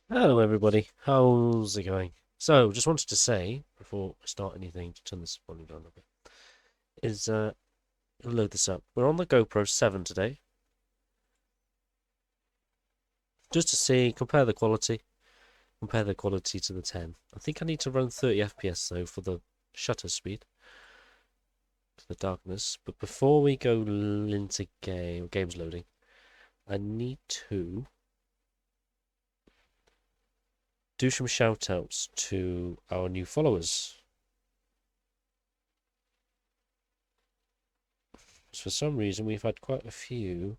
Hello, everybody. How's it going? So, just wanted to say before I start anything, to turn this volume down a bit, is load this up. We're on the GoPro 7 today, just to see, compare the quality to the 10. I think I need to run 30 FPS though for the shutter speed, for the darkness. But before we go into games loading, I need to do some shout outs to our new followers. For some reason, we've had quite a few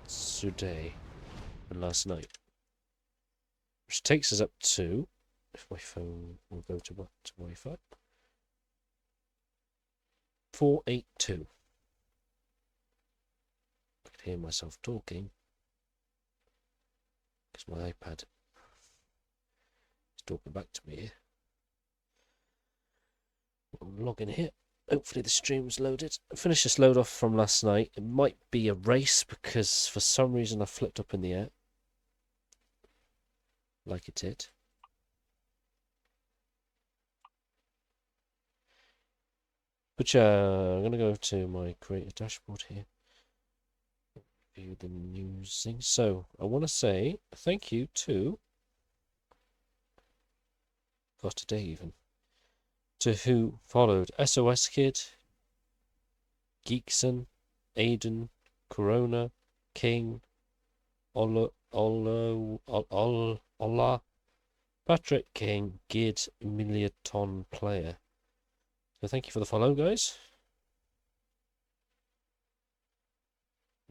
today and last night, which takes us up to, if my phone will go to Wi-Fi, 482. I could hear myself talking because my iPad is talking back to me here. I'm logging here. Hopefully the stream's loaded. I finished this load off from last night. It might be a race because for some reason I flipped up in the air. Like it did. But yeah, I'm going to go to my creator dashboard here. View the news thing. So, I want to say thank you to, for today even, to who followed SOS Kid, Geekson, Aiden, Corona, King, Ola, Patrick King, Gid, Milliton Player. So thank you for the follow, guys.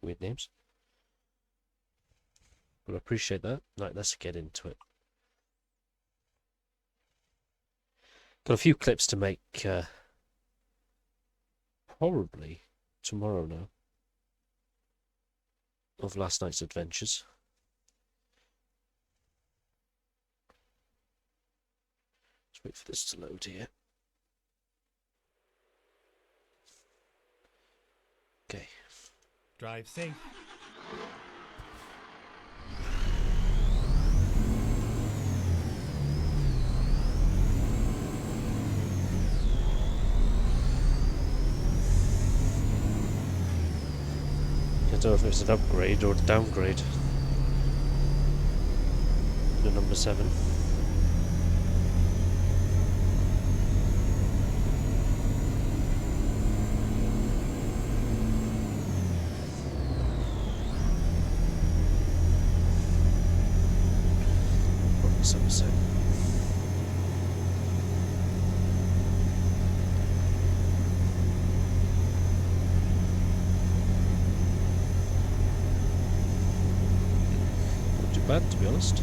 Weird names. But I appreciate that. Right, let's get into it. Got a few clips to make probably tomorrow now of last night's adventures. Let's wait for this to load here. Okay. Drive safe. I don't know if it's an upgrade or a downgrade. The number 7. So. Not too bad, to be honest.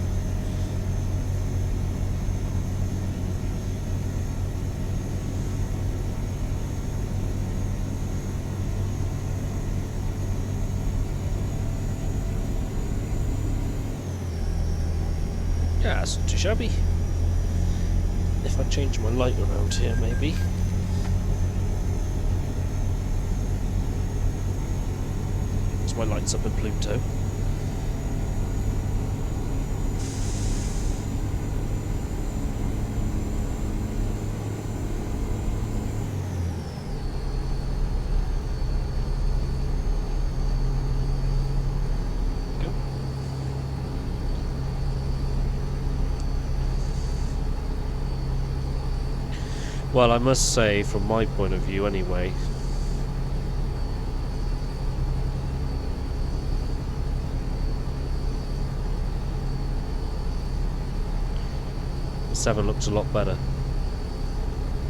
Yeah, it's not too shabby. If I change my light around here, maybe. Because my light's up in Pluto. Well, I must say, from my point of view anyway, the 7 looks a lot better.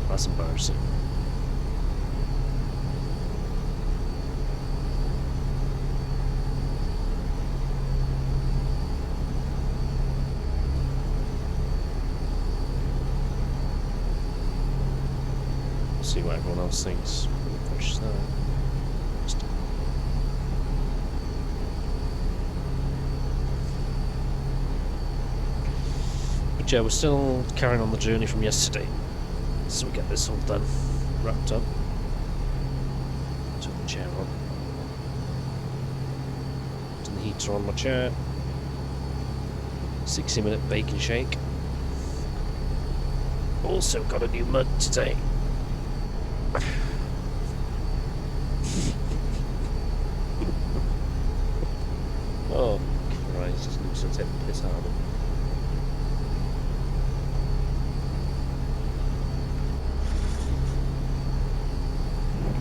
That's embarrassing. See what everyone else thinks. Push that. But yeah, we're still carrying on the journey from yesterday. So we get this all done, wrapped up. Turn the chair on. Turn the heater on my chair. 60-minute bacon shake. Also got a new mug today. Oh Christ, it looks like take the piss out of it.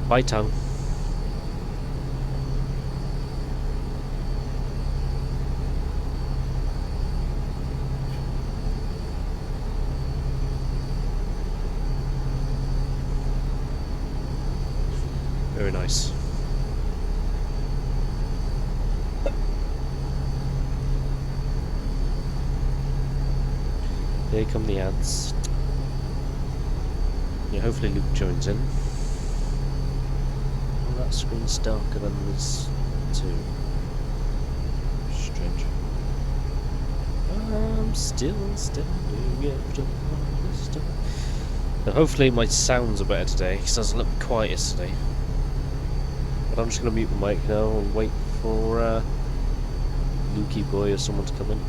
Bye, tongue. Very nice. Here come the ads. Yeah, hopefully Luke joins in. Oh, that screen's darker than this too. Strange. I'm still standing after all this time. Now, hopefully my sounds are better today, because I was a little bit quiet yesterday. But I'm just going to mute the mic now and wait for Lukey Boy or someone to come in.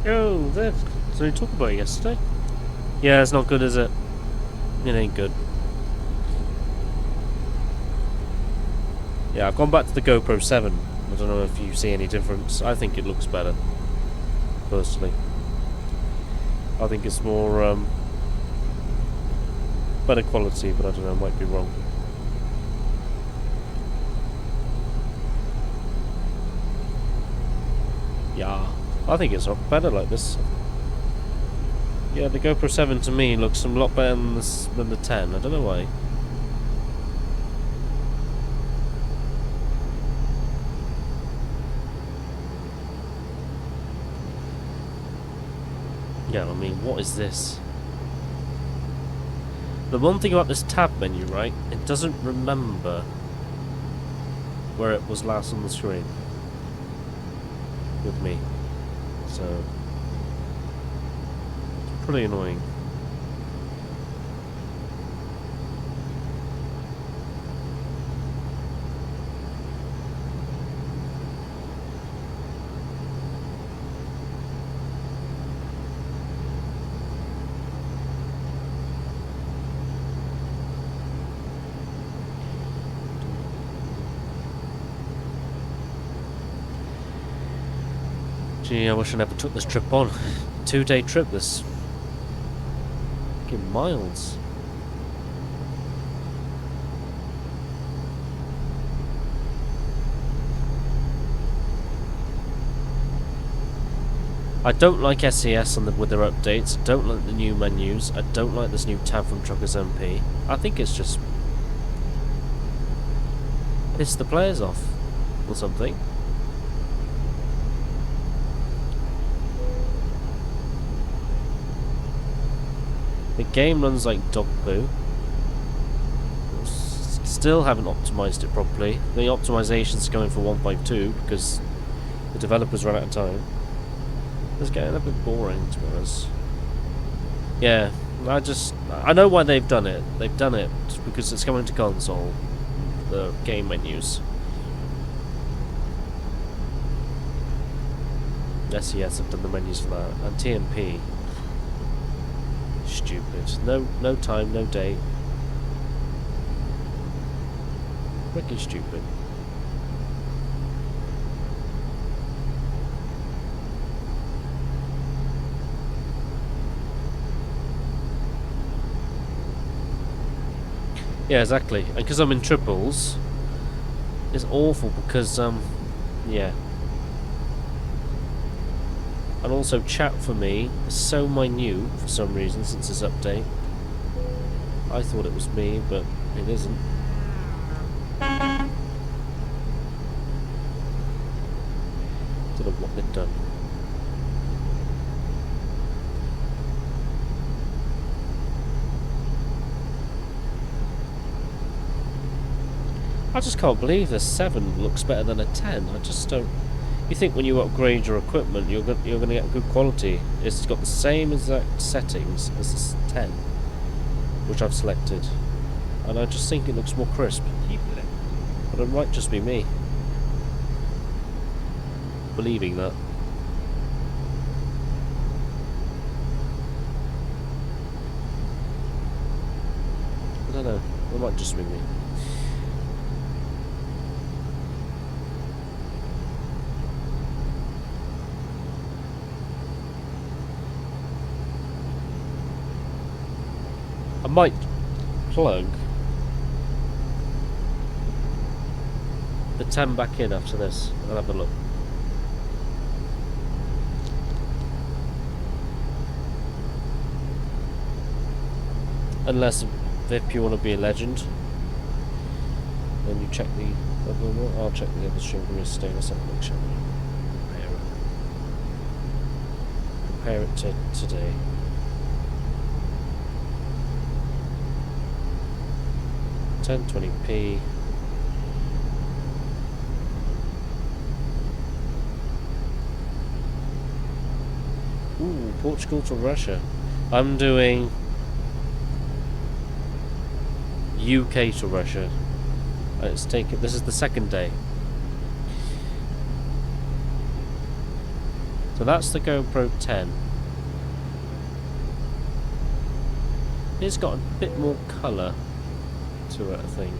Oh, that's so we talked about it yesterday. Yeah, it's not good, is it? It ain't good. Yeah, I've gone back to the GoPro 7. I don't know if you see any difference. I think it looks better, personally. I think it's more better quality, but I don't know, I might be wrong. Yeah, I think it's better like this. Yeah, the GoPro 7 to me looks a lot better than the 10. I don't know why. Yeah, I mean, what is this? The one thing about this tab menu, right? It doesn't remember where it was last on the screen with me. So, it's pretty annoying. Gee, I wish I never took this trip on. 2-day trip, this. Fucking miles. I don't like SES with their updates. I don't like the new menus. I don't like this new tab from Truckers MP. I think it's just piss the players off or something. The game runs like dog poo. Still haven't optimised it properly. The optimisation's going for 1.2 because the developers ran out of time. It's getting a bit boring, to be honest. Yeah, I know why they've done it. They've done it because it's coming to console, the game menus. SES have done the menus for that, and TMP. Stupid. No time, no date. Freaking stupid. Yeah, exactly. And because I'm in triples, it's awful because, yeah. And also chat for me is so minute for some reason since this update. I thought it was me, but it isn't. Don't know what they've done. I just can't believe the 7 looks better than a 10. I just don't. You think when you upgrade your equipment, you're going to get good quality. It's got the same exact settings as this 10, which I've selected, and I just think it looks more crisp. But it might just be me believing that. I don't know. It might just be me. I might plug the 10 back in after this and have a look. Unless, Vip, you want to be a legend, then you check the other one. I'll check the other stream from yesterday. Let's have a look, shall we? Compare it to today. $1020p. Ooh, Portugal to Russia. I'm doing UK to Russia. Let's take it. This is the second day. So that's the GoPro 10. It's got a bit more colour to it, I think.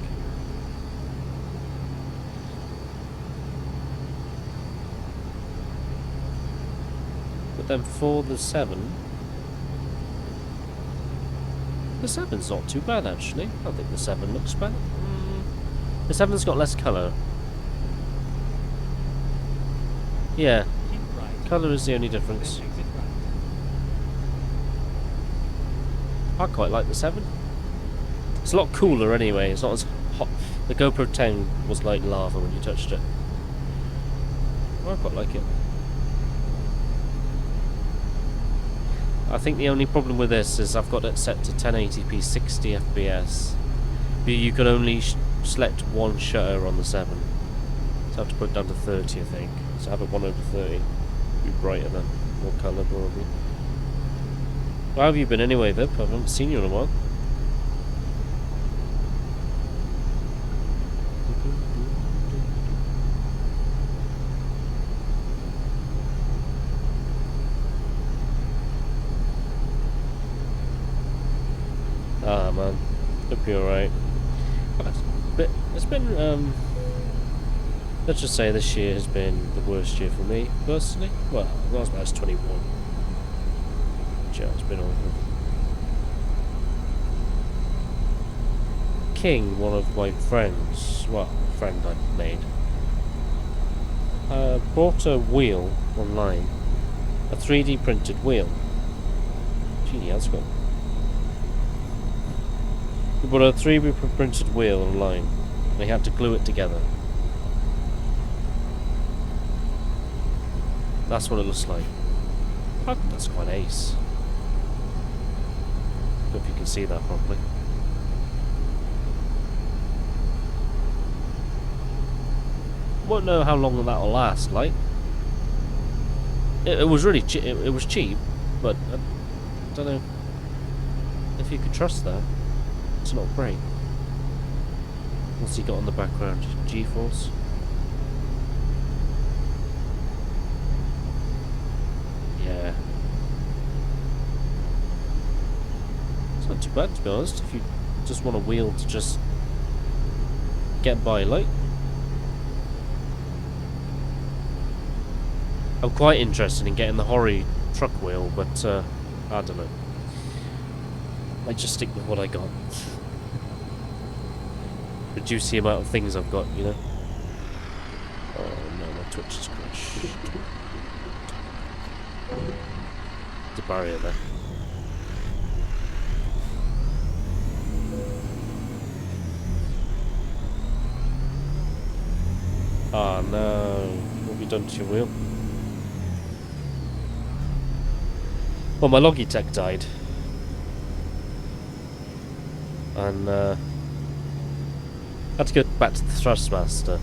But then for the 7, the 7's not too bad actually. I think the 7 looks better. The 7's got less colour. Yeah. Colour is the only difference. I quite like the 7. It's a lot cooler anyway, it's not as hot. The GoPro 10 was like lava when you touched it. I quite like it. I think the only problem with this is I've got it set to 1080p 60 FPS. But you can only select one shutter on the 7. So I have to put it down to 30, I think. So have it 1/30. Be brighter then. More colour probably. How have you been anyway, Vip? I haven't seen you in a while. Ah man, hope you're alright. It's been, let's just say this year has been the worst year for me, personally. Well, last match 21. Yeah, it's been awful. King, one of my friends, well, a friend I made, bought a wheel online. A 3D printed wheel. Gee, that's good. He bought a 3D printed wheel online. And he had to glue it together. That's what it looks like. I think that's quite ace. Hope you can see that properly. Won't know how long that'll last. Like, it was really it was cheap, but I don't know if you could trust that. It's not great. What's he got on the background? G-force. Yeah. It's not too bad, to be honest, if you just want a wheel to just get by, like. I'm quite interested in getting the Hori truck wheel, but I don't know. I just stick with what I got. Reduce the amount of things I've got, you know. Oh no, my Twitch is crashed. The barrier there. Oh no, what have you done to your wheel? Well, my Logitech died. And had to go back to the Thrustmaster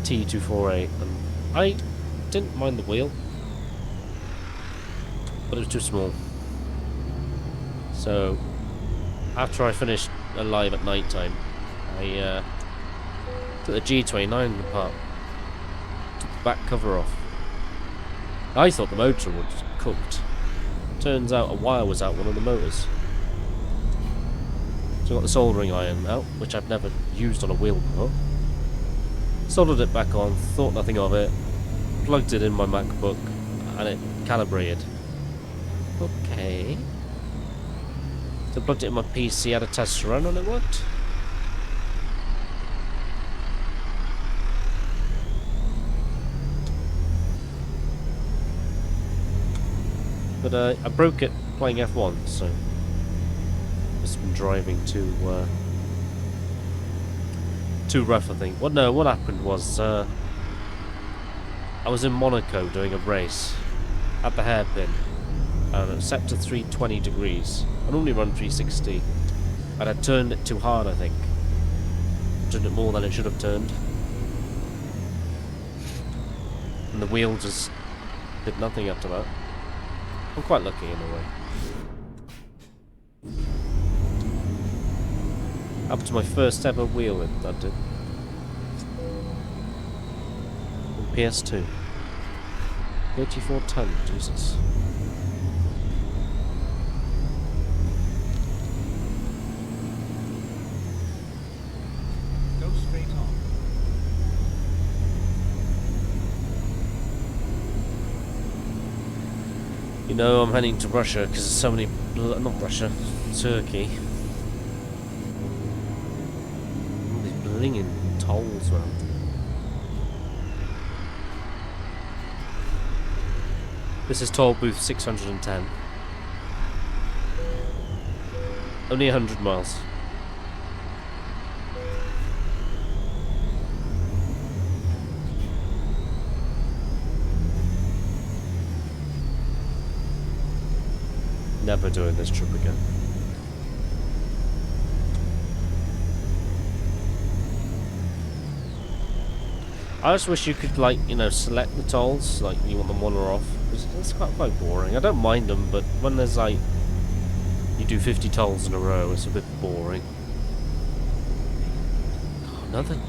T248, and I didn't mind the wheel, but it was too small. So after I finished live at night time, I took the G29 apart, took the back cover off. I thought the motor was cooked. Turns out a wire was out one of the motors. So I got the soldering iron out, which I've never used on a wheel before. Soldered it back on, thought nothing of it, plugged it in my MacBook, and it calibrated. Okay. So I plugged it in my PC, had a test run, and it worked. But I broke it playing F1, so just been driving too rough, I think. Well, no, what happened was I was in Monaco doing a race at the hairpin, and it was set to 320 degrees. I normally run 360, and I turned it too hard, I think. Turned it more than it should have turned, and the wheel just did nothing after that. I'm quite lucky in a way. Up to my first ever wheel I did. On PS2. 34 ton, Jesus. Go straight on. You know, I'm heading to Russia because there's so many... not Russia, Turkey. All these blinging tolls, man. This is toll booth 610. Only 100 miles. Never doing this trip again. I just wish you could, like, you know, select the tolls, like you want them on or off. It's quite boring. I don't mind them, but when there's like you do 50 tolls in a row, it's a bit boring. Oh, nothing.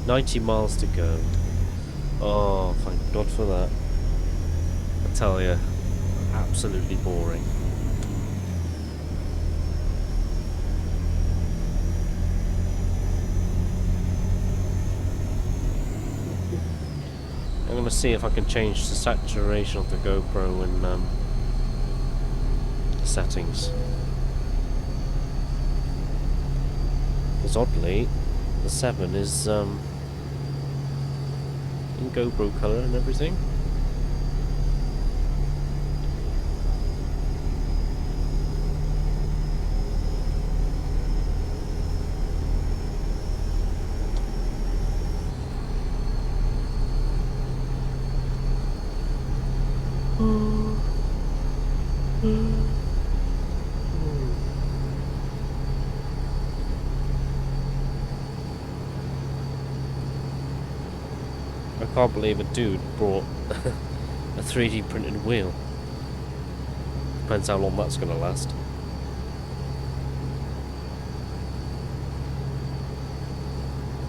$90 miles to go. Oh, thank God for that. I tell you, absolutely boring. I'm gonna see if I can change the saturation of the GoPro in settings. Because oddly, the 7 is in GoPro color and everything. I can't believe a dude brought a 3D printed wheel. Depends how long that's gonna last.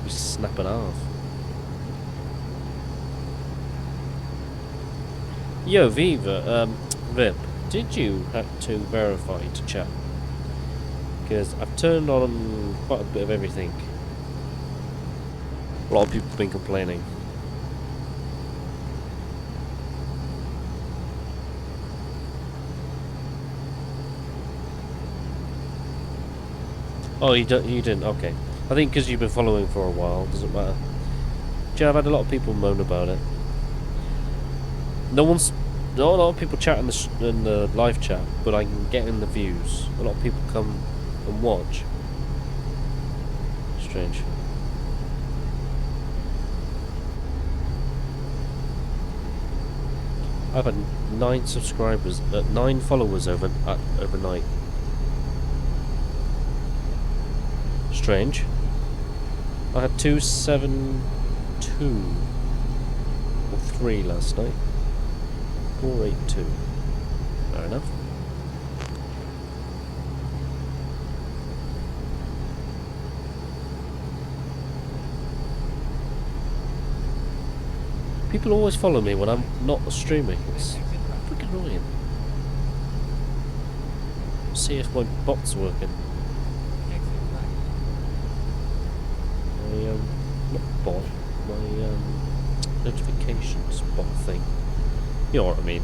Just snap it off. Yo, Viva, Vip, did you have to verify to chat? Because I've turned on quite a bit of everything. A lot of people have been complaining. Oh, you didn't? Okay. I think because you've been following for a while, doesn't matter. Yeah, I've had a lot of people moan about it. Not a lot of people chat in the live chat, but I can get in the views. A lot of people come and watch. Strange. I've had 9 subscribers, 9 followers overnight. Strange. I had 272 or 3 last night. 482. Fair enough. People always follow me when I'm not streaming. It's freaking annoying. See if my bot's working. Not bot, my notifications bot thing. You know what I mean.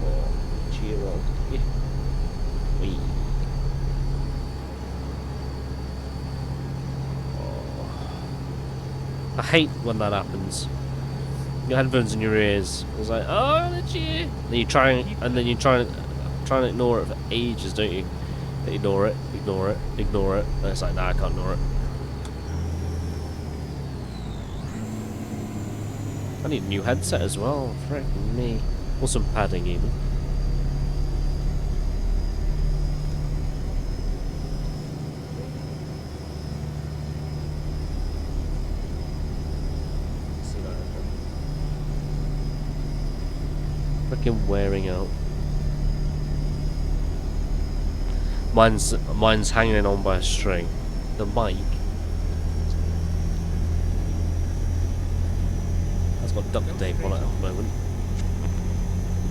Oh, cheer on. Yeah. Wee. I hate when that happens. Your headphones in your ears. It's like, oh, the cheer. Then you try and ignore it for ages, don't you? Ignore it, ignore it, ignore it. And it's like, nah, I can't ignore it. I need a new headset as well. Frickin' me. Or some padding even. Frickin' wearing out. Mine's hanging on by a string. The mic has got duct tape on it at the moment.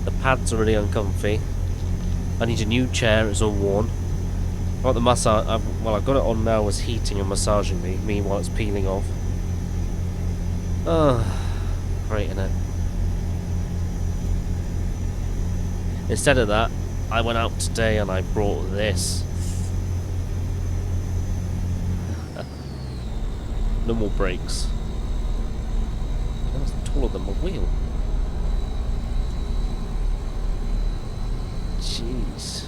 The pads are really uncomfy. I need a new chair, it's all worn. I got the massage. I've got it on now as heating and massaging me. Meanwhile, it's peeling off. Oh, great, innit? Instead of that, I went out today and I brought this. No more brakes. That's taller than my wheel. Jeez.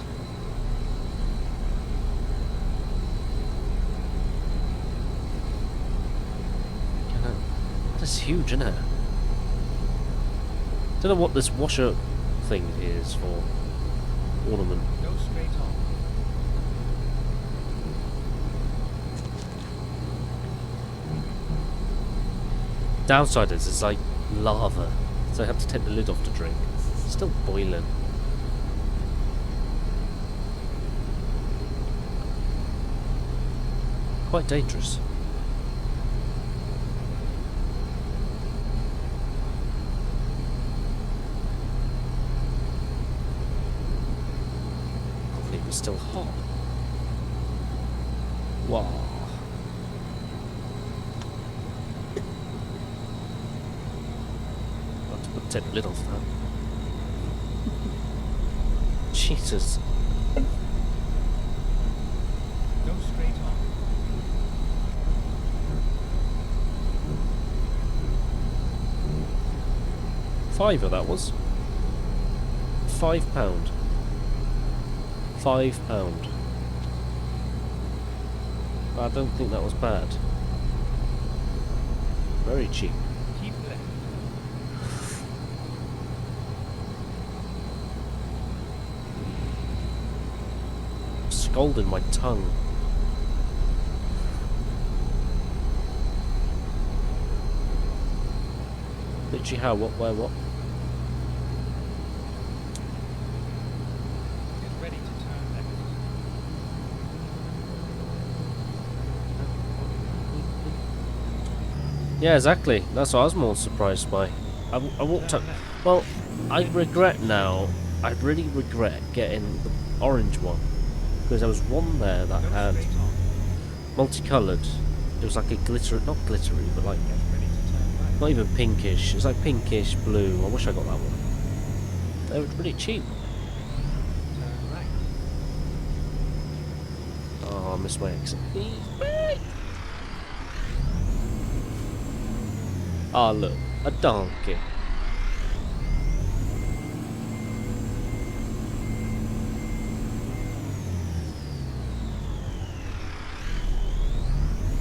That's huge, isn't it? Don't know what this washer thing is for. Ornament. Go straight on. Downside is it's like lava, so I have to take the lid off to drink. It's still boiling. Quite dangerous. Can't believe it's still hot. Wow. I'll have to take the lid off that. Jesus. Go straight on. £5 that was. £5. £5. I don't think that was bad. Very cheap. Keep left. Scalding my tongue. Literally how, what, where, what? Get ready to turn left. Yeah, exactly. That's what I was more surprised by. I walked up. Well, I regret now. I really regret getting the orange one. Because there was one there that Go had straight on. multicoloured. It was like a glitter, not glittery, but like Get ready to turn right. not even pinkish. It was like pinkish blue. I wish I got that one. They were really cheap. Turn right. Oh, I missed my exit. Ah, look, a donkey.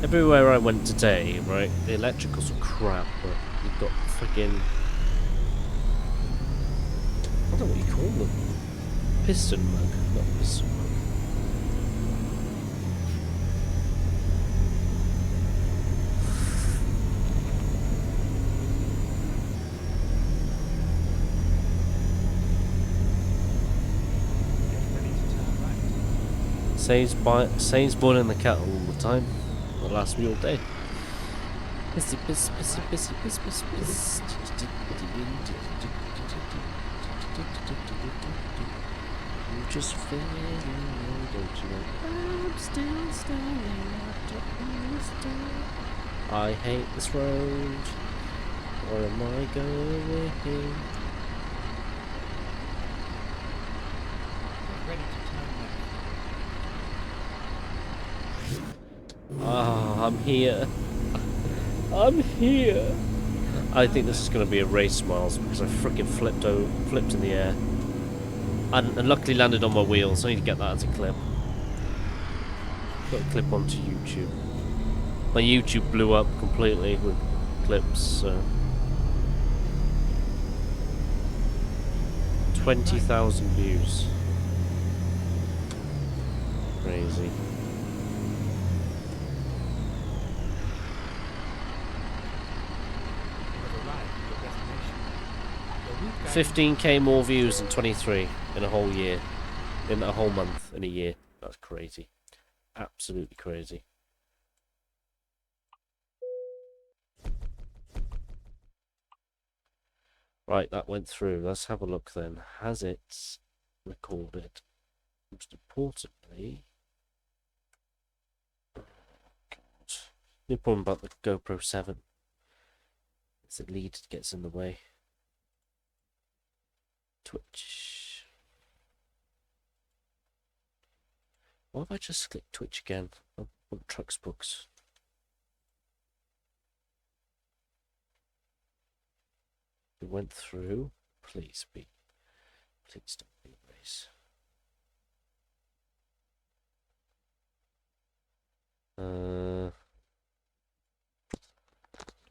Everywhere I went today, right, the electricals were crap, but you've got friggin', I don't know what you call them. Piston mug, not piston mug. Get ready to turn right. Saves boiling the kettle all the time. It'll last me all day. Pissy, piss, pissy, pissy, piss, piss, piss. You just feel it, don't you know? I'm still standing after this day. I hate this road. Where am I going? Get ready to turn left. Ah, I'm here. I'm here. I think this is going to be a race, Miles, because I freaking flipped in the air. And luckily landed on my wheels. I need to get that as a clip. Got a clip onto YouTube. My YouTube blew up completely with clips, so 20,000 views. Crazy. 15k more views than 23 in a whole year. In a whole month, in a year. That's crazy. Absolutely crazy. Right, that went through. Let's have a look then. Has it recorded? Most importantly... God. The problem about the GoPro 7. As it lead gets in the way. Twitch. Why have I just clicked Twitch again? I want Trucks Books. We went through. Please be. Please don't be race.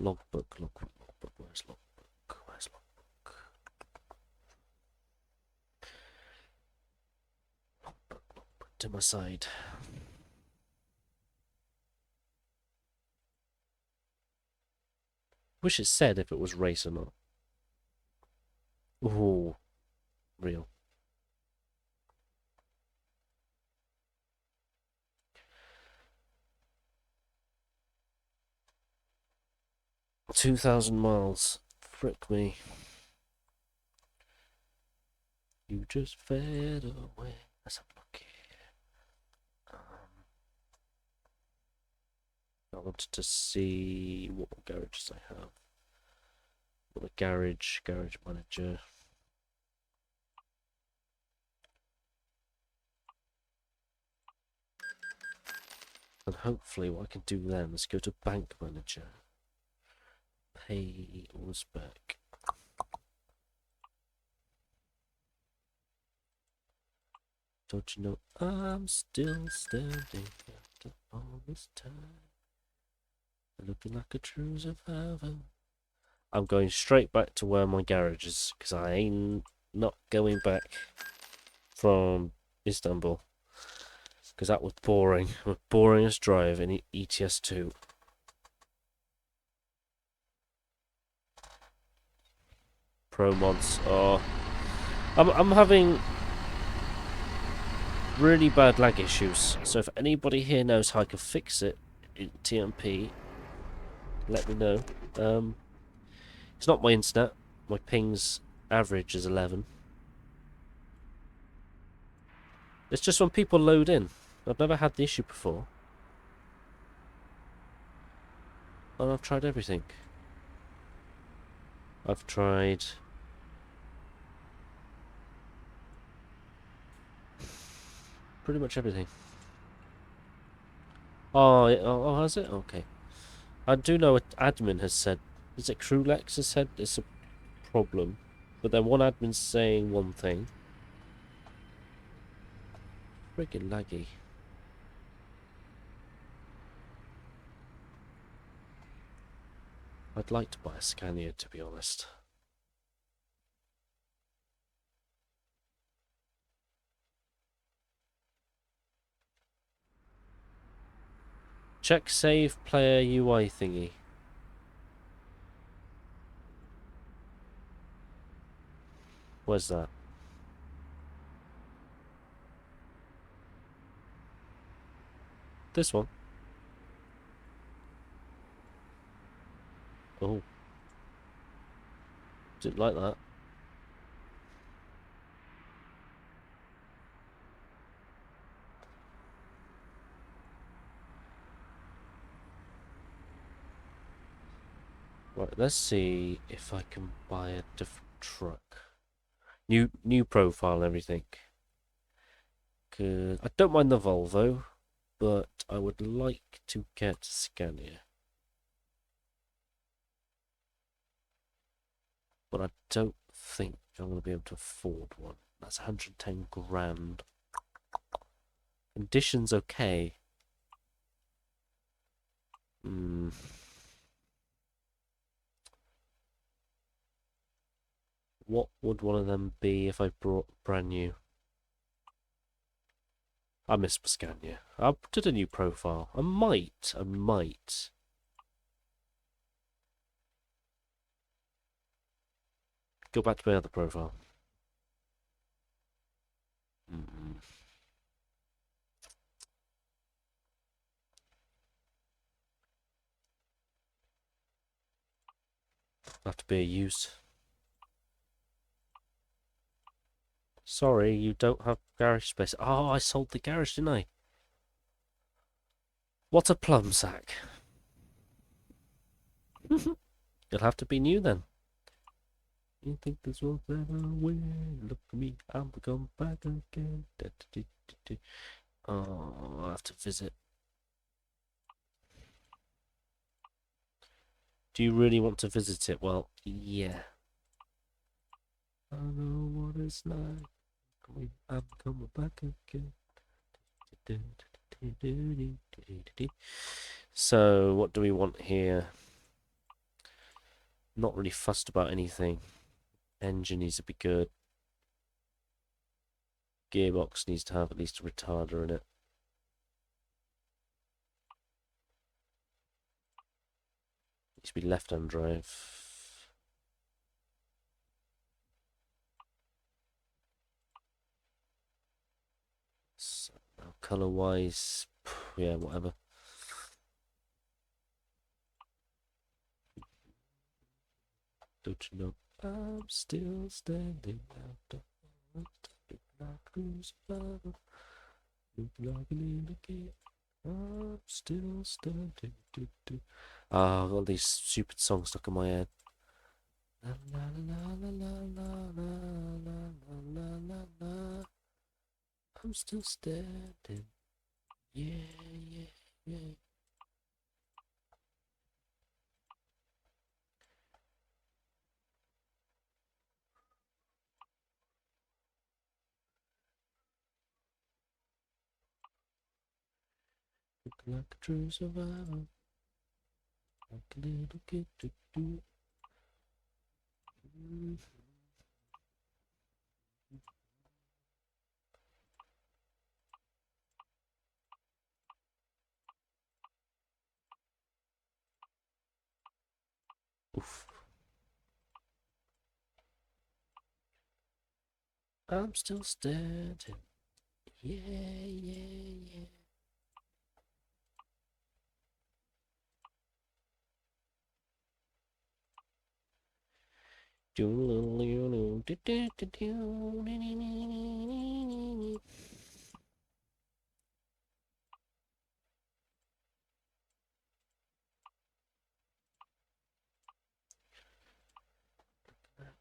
Logbook. Where's logbook? Where's logbook? Logbook to my side. Wish it said if it was race or not. Ooh, real. $2,000 Frick me. You just fade away. Let's have a look here. I wanted to see what garages I have. What a garage manager. And hopefully what I can do then is go to bank manager. Pay was back. Don't you know I'm still standing after all this time, looking like a true survivor. I'm going straight back to where my garage is because I ain't not going back from Istanbul because that was boring. The boringest drive in ETS2. Pro mods. Oh, I'm having really bad lag issues. So if anybody here knows how I can fix it in TMP, let me know. It's not my internet. My ping's average is 11. It's just when people load in. I've never had the issue before. And I've tried everything. I've tried pretty much everything. Oh, has it? Okay. I do know what admin has said. Is it Crulex has said it's a problem? But then one admin's saying one thing. Friggin' laggy. I'd like to buy a Scania, to be honest. Check save player UI thingy. Where's that? This one. Oh. Didn't like that. Right, let's see if I can buy a different truck. New profile and everything. Good. I don't mind the Volvo, but I would like to get Scania. But I don't think I'm going to be able to afford one. That's 110 grand. Condition's okay. What would one of them be if I brought brand new? I miss Scania. I did a new profile. I might. Go back to my other profile. Have to be a use. Sorry, you don't have garage space. Oh, I sold the garage, didn't I? What a plum sack. It'll have to be new then. You think this will ever win? Look at me, I'm come back again. Oh, I'll have to visit. Do you really want to visit it? Well, yeah. I know what it's like. I'm coming back again. So, what do we want here? Not really fussed about anything. Engine needs to be good. Gearbox needs to have at least a retarder in it. Needs to be left-hand drive. So, color-wise, yeah, whatever. Don't you know I'm still standing out of like who's above, look like an indicator. I'm still standing. Ah, I've got these stupid songs stuck in my head. La la la la la la la la la la la. I'm still standing. Yeah, yeah, yeah. Look like a true survivor. Like a little kid to do. Oof. I'm still standing. Yeah, yeah, yeah.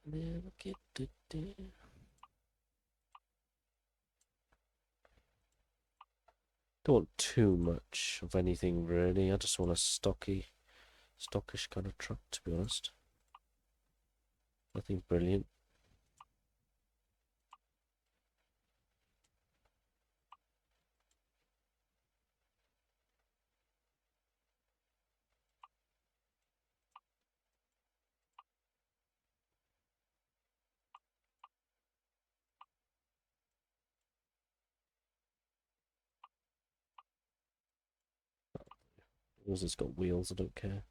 Little kid to do. Don't want too much of anything really. I just want a stockish kind of truck, to be honest. Nothing brilliant. As long as it's got wheels, I don't care.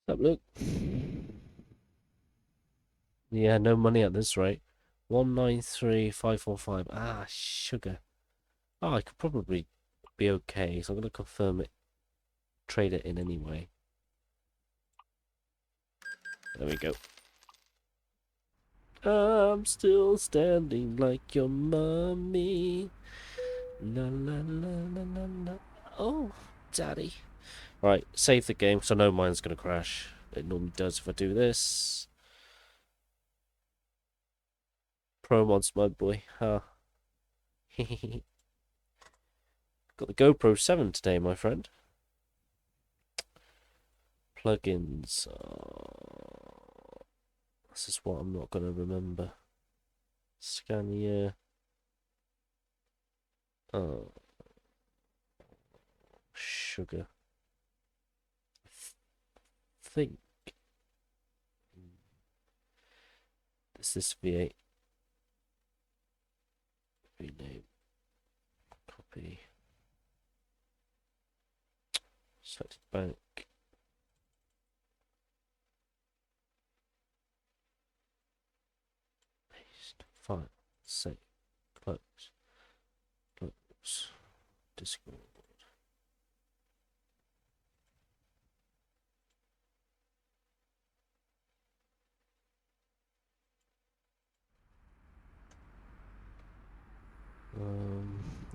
Up, look. Yeah, no money at this rate. 193545. Ah, sugar. Oh, I could probably be okay, so I'm gonna confirm it. Trade it in anyway. There we go. I'm still standing like your mummy. La la la la la la. Oh, daddy. Right, save the game, because I know mine's going to crash. It normally does if I do this. Pro mods, my boy. Huh. Got the GoPro 7 today, my friend. Plugins. This is what I'm not going to remember. Scania. Oh. Sugar. Think. Is this V8? Rename. Copy. Selected bank. Paste. File. Save. Close. Close. Discord.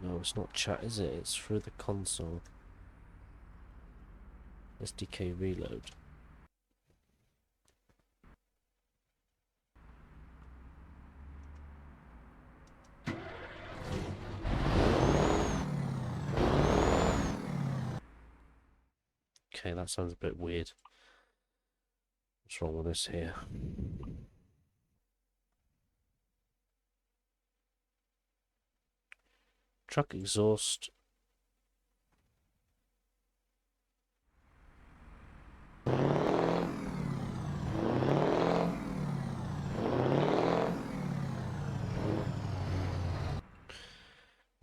No, it's not chat, is it? It's through the console. SDK reload. Okay, that sounds a bit weird. What's wrong with this here? Truck exhaust.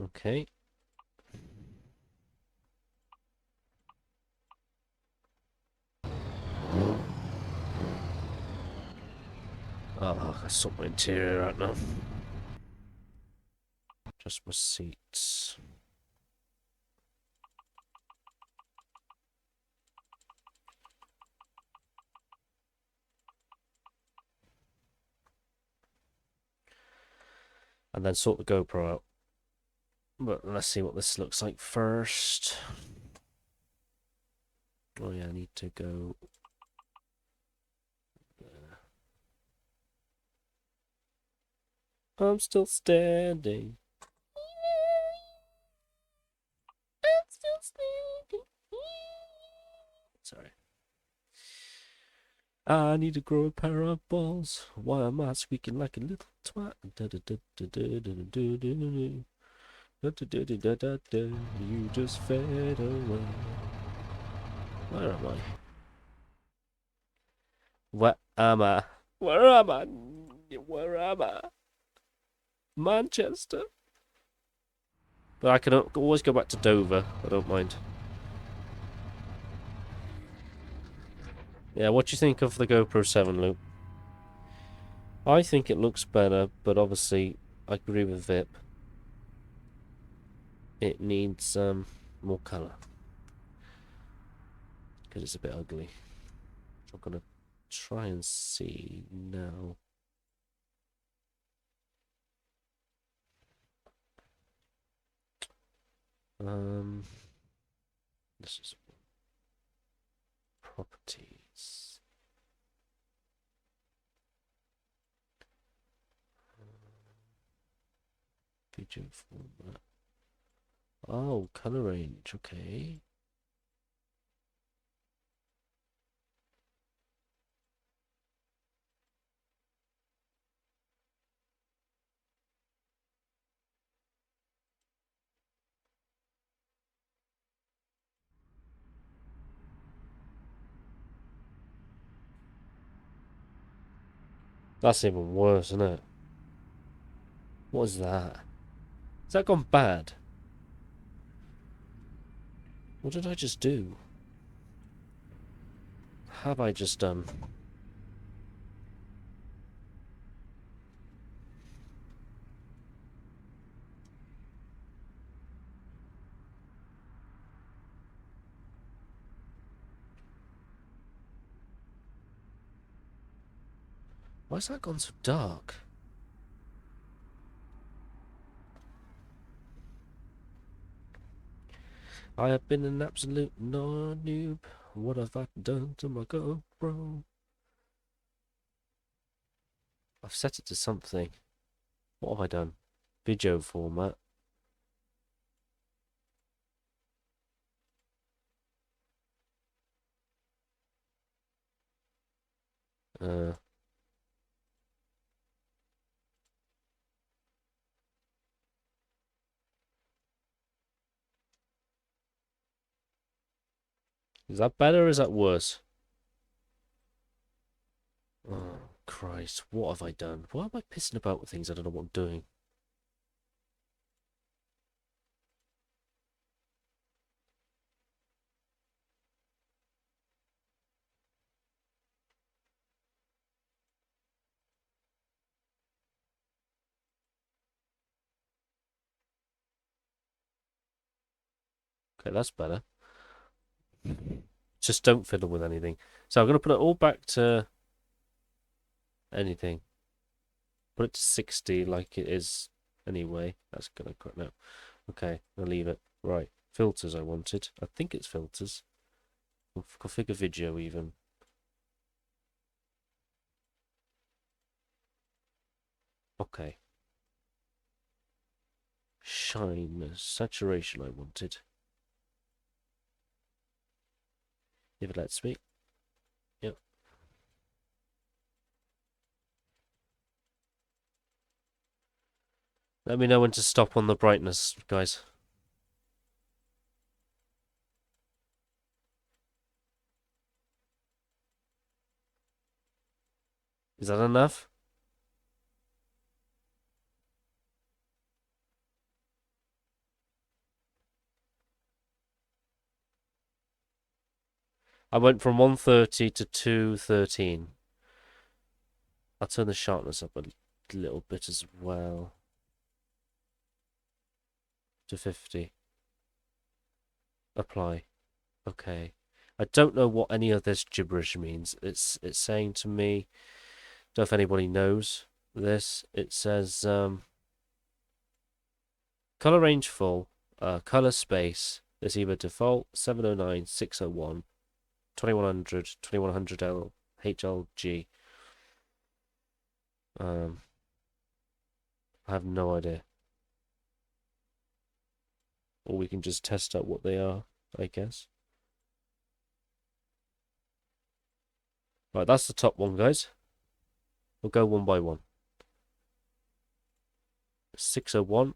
Okay. Oh, I sort my interior out now. Just my seats. And then sort the GoPro out. But let's see what this looks like first. Oh yeah, I need to go there. I'm still standing. I'm still standing. Sorry. I need to grow a pair of balls. Why am I squeaking like a little twat? You just fade away. Where am I? Where am I? Where am I? Where am I? Manchester. But I can always go back to Dover. I don't mind. Yeah, what do you think of the GoPro 7, Luke? I think it looks better, but obviously I agree with Vip. It needs more colour. Because it's a bit ugly. I'm gonna try and see now. This is properties. Video format. Oh, color range. Okay. That's even worse, isn't it? What is that? Has that gone bad? What did I just do? Have I just done? Why has that gone so dark? I have been an absolute noob. What have I done to my GoPro? I've set it to something. What have I done? Video format. Uh, is that better or is that worse? Oh, Christ. What have I done? Why am I pissing about with things I don't know what I'm doing? Okay, that's better. Just don't fiddle with anything. So I'm going to put it all back to anything. Put it to 60 like it is anyway. That's going to... No. Okay, I'll leave it. Right. Filters I wanted. I think it's filters. Configure video even. Okay. Shine. Saturation I wanted. If it lets me. Yep. Let me know when to stop on the brightness, guys. Is that enough? I went from 130 to 213. I'll turn the sharpness up a little bit as well. To 50. Apply. Okay. I don't know what any of this gibberish means. It's saying to me, don't know if anybody knows this. It says color range full, color space. There's either default 709, 601, 2100, 2100L, HLG. I have no idea. Or we can just test out what they are, I guess. Right, that's the top one, guys. We'll go one by one. 601.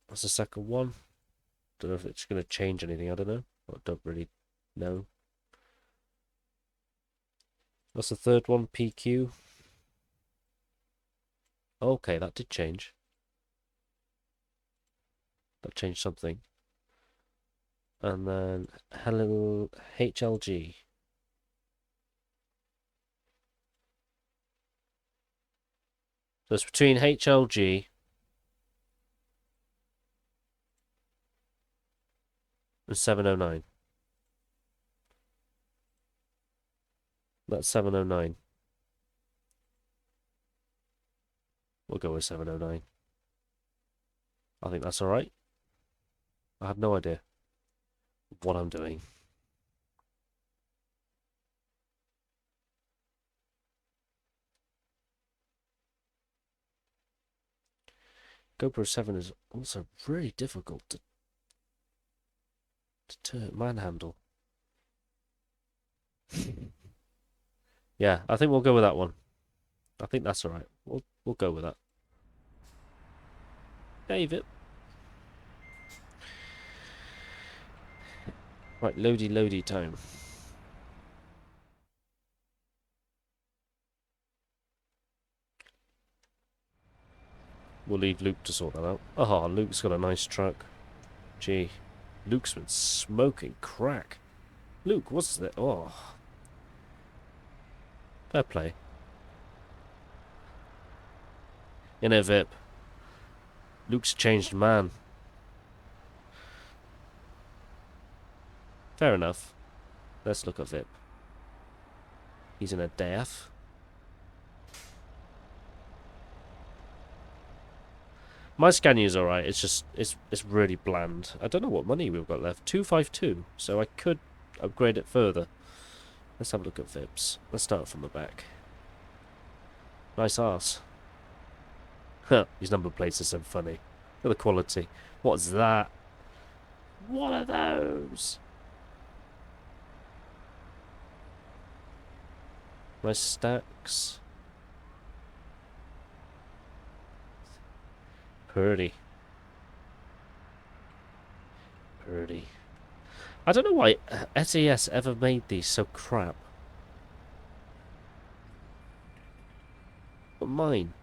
That's the second one. Don't know if it's going to change anything. I don't know. I don't really know. What's the third one? PQ. Okay, that did change. That changed something. And then hello HLG. So it's between HLG and 709. That's 709. We'll go with 709. I think that's alright. I have no idea what I'm doing. GoPro 7 is also really difficult to manhandle. Yeah, I think we'll go with that one. I think that's alright. We'll go with that. David. Right, loady time. We'll leave Luke to sort that out. Oh, Luke's got a nice truck. Gee, Luke's been smoking crack. Luke, what's that? Oh, fair play. In a VIP. Luke's a changed man. Fair enough. Let's look at VIP. He's in a DAF. My Scania's alright. It's just it's really bland. I don't know what money we've got left. 252. So I could upgrade it further. Let's have a look at VIPs. Let's start from the back. Nice arse. Huh, these number plates are so funny. Look at the quality. What's that? What are those? Nice stacks. Pretty. Pretty. I don't know why SES ever made these so crap. But mine.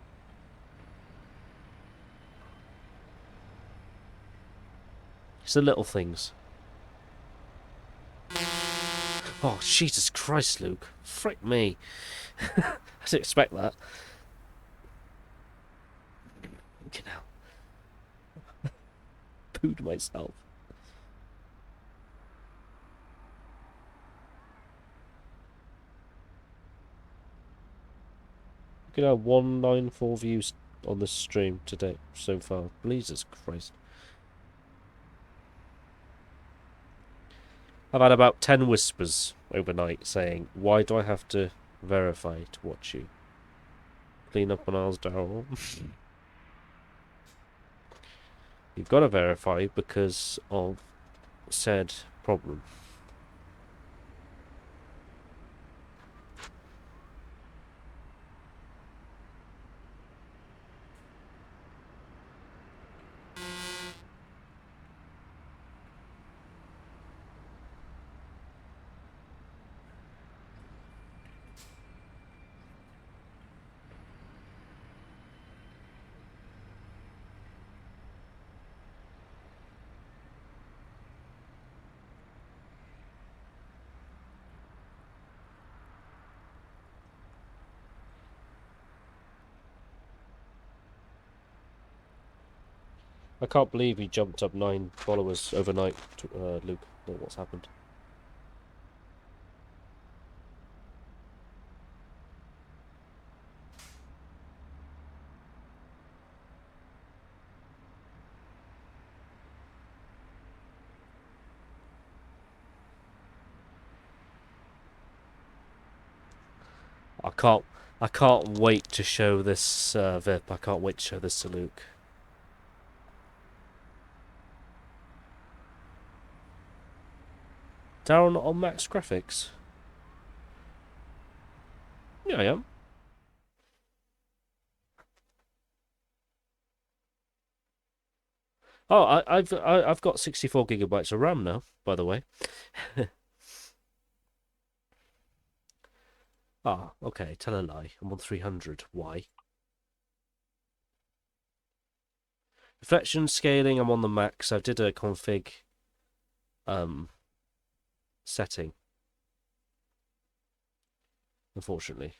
It's the little things. Oh, Jesus Christ, Luke. Frick me. I didn't expect that. You know. Pooed myself. Look at our 194 views on this stream today so far. Jesus Christ. I've had about 10 whispers overnight saying, why do I have to verify to watch you? Clean up on ours, Daryl. You've got to verify because of said problem. I can't believe he jumped up 9 followers overnight, Luke. What's happened? I can't wait to show this VIP. I can't wait to show this to Luke. Darren not on max graphics? Yeah, I am. Oh, I've got 64 gigabytes of RAM now, by the way. Ah, okay, tell a lie. I'm on 300. Why? Reflection scaling, I'm on the max. I did a config setting, unfortunately.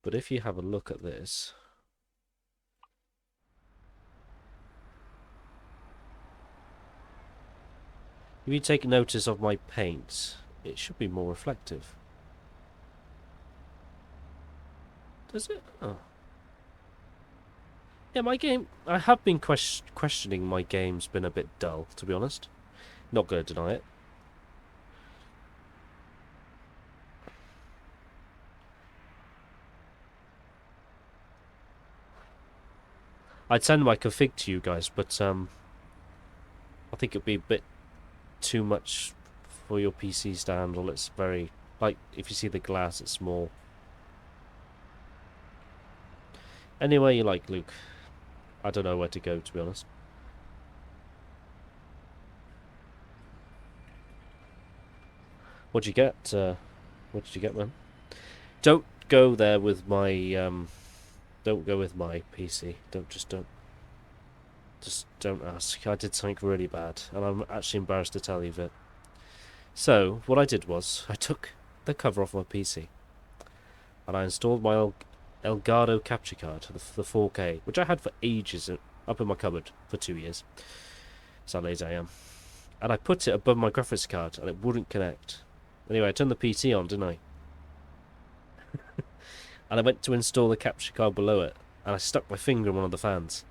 But if you have a look at this, if you take notice of my paint, it should be more reflective. Does it? Oh. Yeah, my game... I have been questioning my game's been a bit dull, to be honest. Not going to deny it. I'd send my config to you guys, but I think it'd be a bit too much for your PCs to handle. It's very... Like, if you see the glass, it's small. Anyway you like, Luke. I don't know where to go, to be honest. What'd you get? What did you get, man? Don't go there with my don't go with my PC. Just don't ask. I did something really bad, and I'm actually embarrassed to tell you that. So what I did was I took the cover off my PC, and I installed my Elgato capture card, the 4K, which I had for ages up in my cupboard for 2 years. So lazy I am. And I put it above my graphics card, and it wouldn't connect. Anyway, I turned the PC on, didn't I? And I went to install the capture card below it, and I stuck my finger in one of the fans.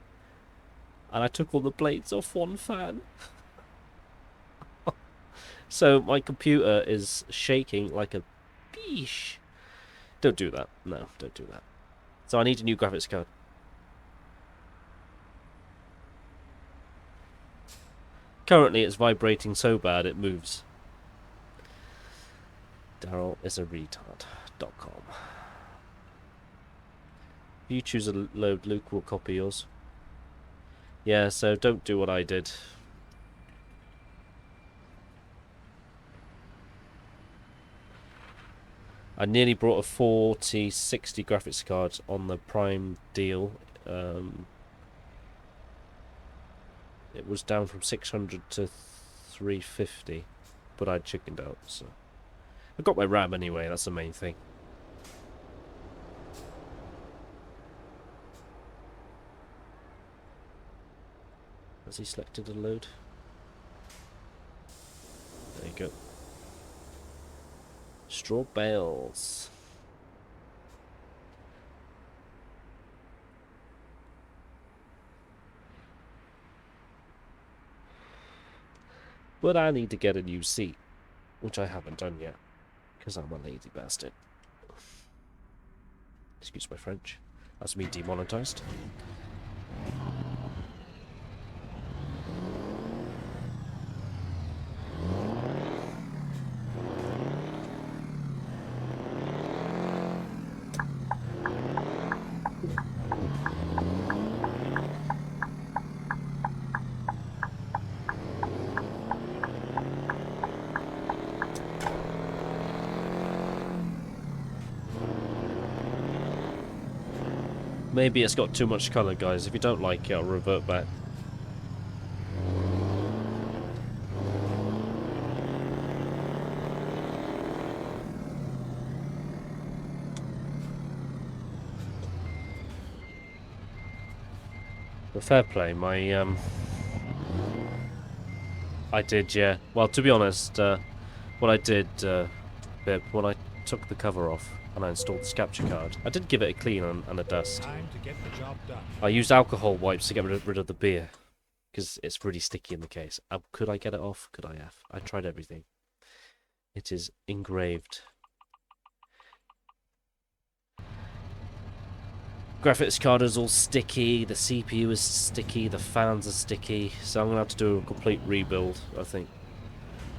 And I took all the blades off one fan. So my computer is shaking like a beesh. Don't do that. No, don't do that. So I need a new graphics card. Currently it's vibrating so bad it moves. Daryl is a retard.com. If you choose a load, Luke will copy yours. Yeah, so don't do what I did. I nearly brought a 4060 graphics card on the Prime deal. It was down from 600 to 350, but I chickened out, so... I got my RAM anyway, that's the main thing. Has he selected a load? There you go. Straw bales. But I need to get a new seat, which I haven't done yet, because I'm a lazy bastard. Excuse my French. That's me demonetized. Maybe it's got too much colour, guys. If you don't like it, I'll revert back. But fair play, I did, yeah. Well, to be honest, what I did, Bip, when I took the cover off and I installed the capture card, I did give it a clean and a dust. Time to get the job done. I used alcohol wipes to get rid of the beer, because it's really sticky in the case. Could I get it off? Could I have? I tried everything. It is engraved. Graphics card is all sticky, the CPU is sticky, the fans are sticky, so I'm going to have to do a complete rebuild, I think.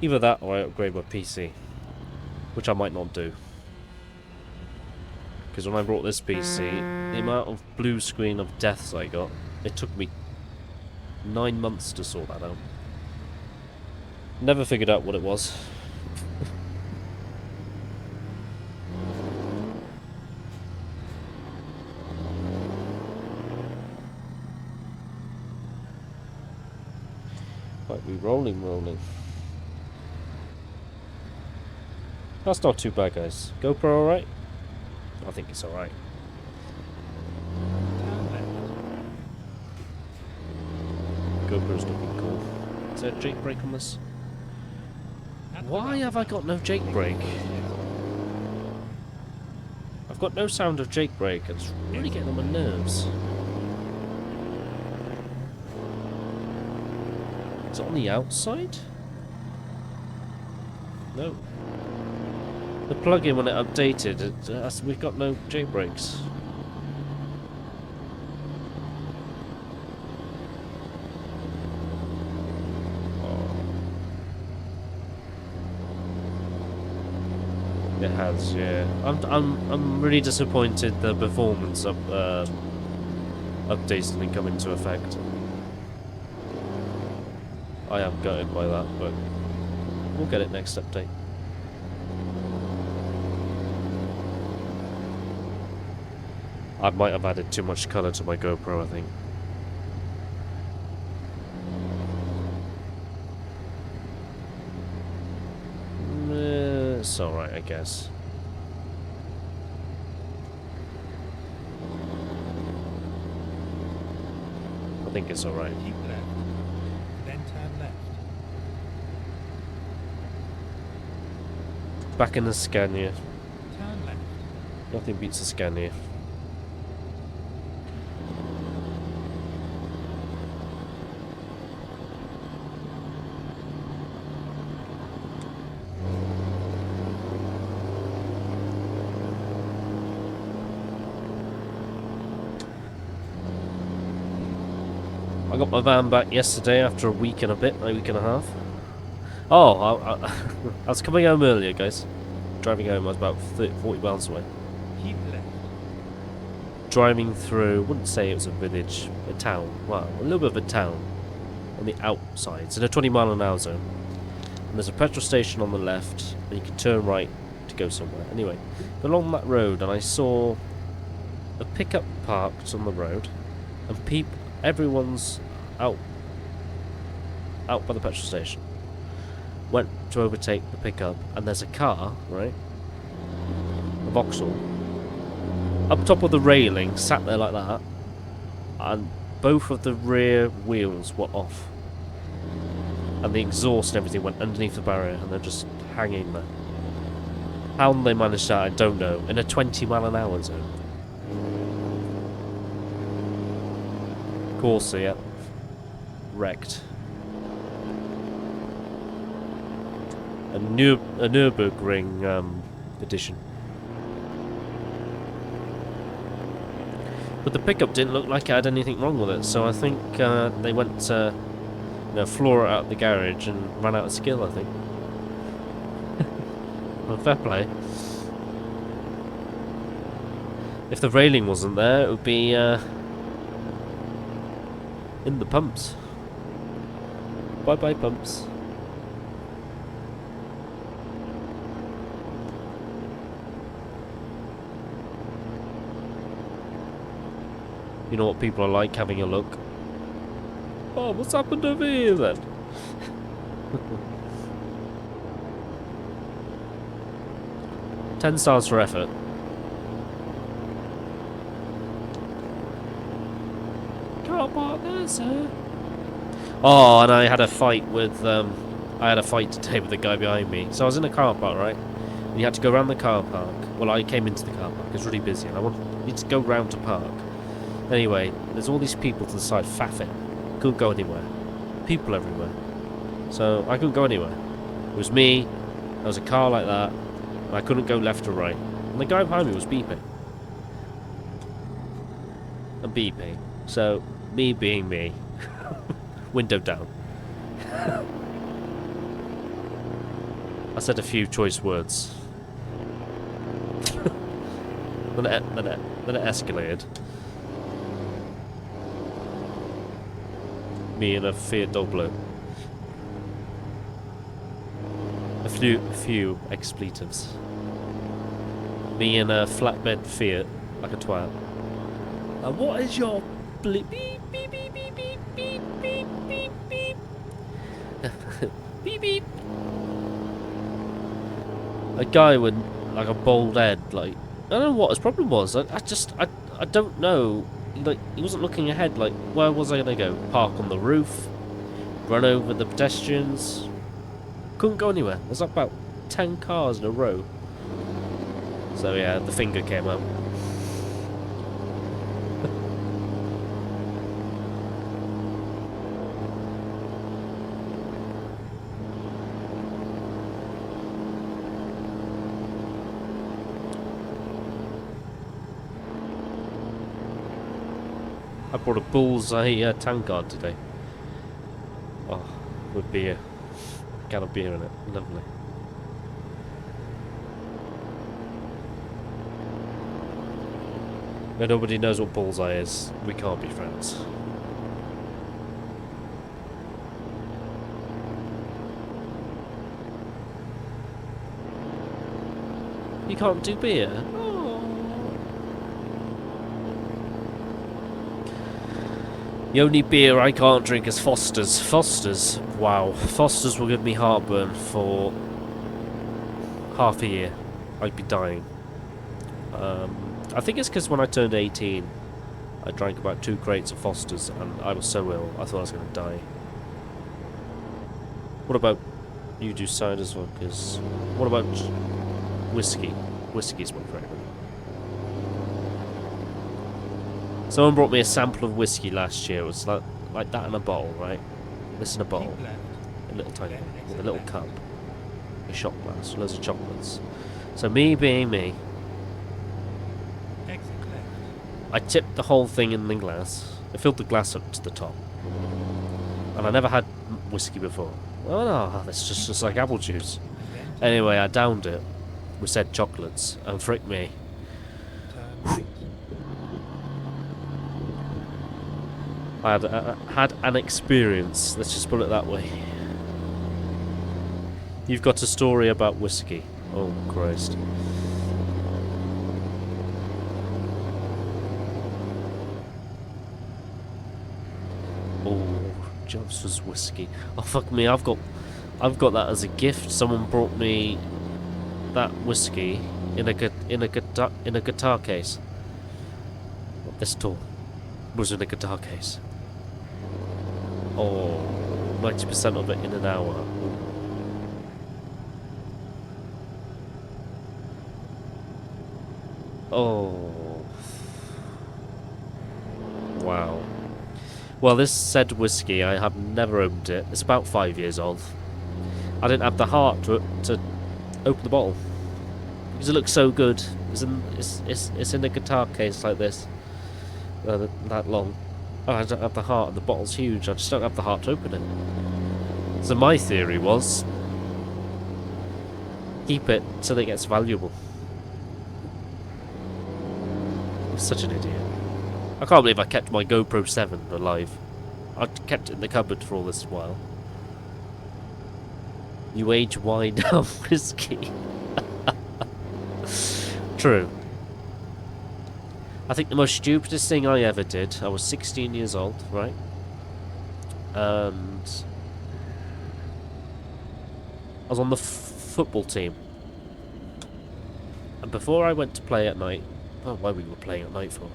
Either that or I upgrade my PC, which I might not do. Because when I brought this PC, the amount of blue screen of deaths I got, it took me 9 months to sort that out. Never figured out what it was. Right, we rolling. That's not too bad, guys. GoPro alright? I think it's alright. GoPro's looking cool. Is there a Jake brake on this? Why have I got no Jake brake? I've got no sound of Jake brake. It's really getting on my nerves. Is it on the outside? No. The plugin, when it updated, we've got no Jake brakes. It has, yeah. I'm really disappointed the performance updates didn't come into effect. I am gutted by that, but we'll get it next update. I might have added too much colour to my GoPro, I think. It's alright, I guess. I think it's alright. Keep left, then turn left. Back in the Scania. Turn left. Nothing beats the Scania. I got my van back yesterday after a week and a half. Oh, I was coming home earlier, guys. Driving home, I was about 40 miles away. Keep left. Driving through, wouldn't say it was a village, a town. Well, a little bit of a town on the outsides, in a 20-mile-an-hour zone. And there's a petrol station on the left, and you can turn right to go somewhere. Anyway, along that road, and I saw a pickup parked on the road, and everyone's out by the petrol station. Went to overtake the pickup, and there's a car, right? A Vauxhall. Up top of the railing, sat there like that, and both of the rear wheels were off. And the exhaust and everything went underneath the barrier, and they're just hanging there. How they managed that, I don't know. In a 20-mile-an-hour zone. Corsa, yeah. Wrecked. a Nürburgring edition. But the pickup didn't look like it had anything wrong with it, so I think they went to, floor it out the garage and ran out of skill, I think. Well, fair play. If the railing wasn't there, it would be in the pumps. Bye-bye, pumps. You know what people are like, having a look. Oh, what's happened over here then? $10 for effort. Can't park there, sir. Oh, and I had a fight with today with the guy behind me. So I was in a car park, right? And you had to go around the car park. Well, I came into the car park. It was really busy, and I wanted to go round to park. Anyway, there's all these people to the side faffing. Couldn't go anywhere. People everywhere. So I couldn't go anywhere. It was me. There was a car like that, and I couldn't go left or right. And the guy behind me was beeping. And beeping. So me being me. Window down. I said a few choice words. then it escalated. Me and a Fiat Doblo. A few expletives. Me and a flatbed Fiat, like a twat. What is your beep beep beep beep beep beep beep beep beep beep beep. A guy with like a bald head, like I don't know what his problem was. I don't know. Like he wasn't looking ahead. Like where was I gonna go? Park on the roof, run over the pedestrians. Couldn't go anywhere. There's about 10 cars in a row. So yeah, the finger came out. I brought a bullseye tank guard today. Oh, with beer. A can of beer in it. Lovely. When nobody knows what bullseye is, we can't be friends. You can't do beer? The only beer I can't drink is Foster's. Foster's? Wow. Foster's will give me heartburn for half a year. I'd be dying. I think it's because when I turned 18, I drank about 2 crates of Foster's and I was so ill, I thought I was going to die. What about you do cider as well? Because what about whiskey? Whiskey's my favourite. Someone brought me a sample of whiskey last year. It was like that in a bottle, right? This in a bottle. A little tiny one, with a little cup. A shot glass, loads of chocolates. So me being me, I tipped the whole thing in the glass. I filled the glass up to the top. And I never had whiskey before. Oh no, that's just like apple juice. Anyway, I downed it with said chocolates, and frick me. I had an experience, let's just put it that way. You've got a story about whiskey. Oh, Christ. Oh, John's whiskey. Oh, fuck me, I've got that as a gift. Someone brought me that whiskey in a guitar case. Not this tall. It was in a guitar case. Oh, 90% of it in an hour. Oh. Wow. Well, this said whiskey, I have never opened it. It's about 5 years old. I didn't have the heart to open the bottle because it looks so good. It's in a guitar case like this, that long. Oh, I don't have the heart, and the bottle's huge. I just don't have the heart to open it. So my theory was keep it till it gets valuable. I'm such an idiot. I can't believe I kept my GoPro 7 alive. I kept it in the cupboard for all this while. You age wine down whiskey. True. I think the most stupidest thing I ever did, I was 16 years old, right? And I was on the football team. And before I went to play at night, oh, why we were playing at night for?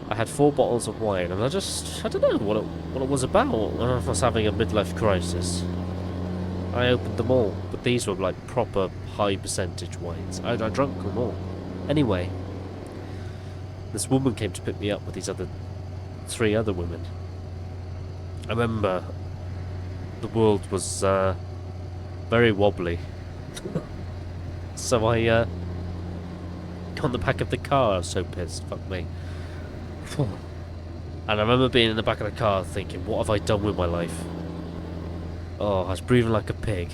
I had 4 bottles of wine, and I don't know what it was about. I don't know if I was having a midlife crisis. I opened them all, but these were like proper high percentage wines. I drank them all. Anyway, this woman came to pick me up with these 3 other women. I remember the world was very wobbly. So I got on the back of the car. I was so pissed. Fuck me. And I remember being in the back of the car thinking, what have I done with my life? Oh, I was breathing like a pig.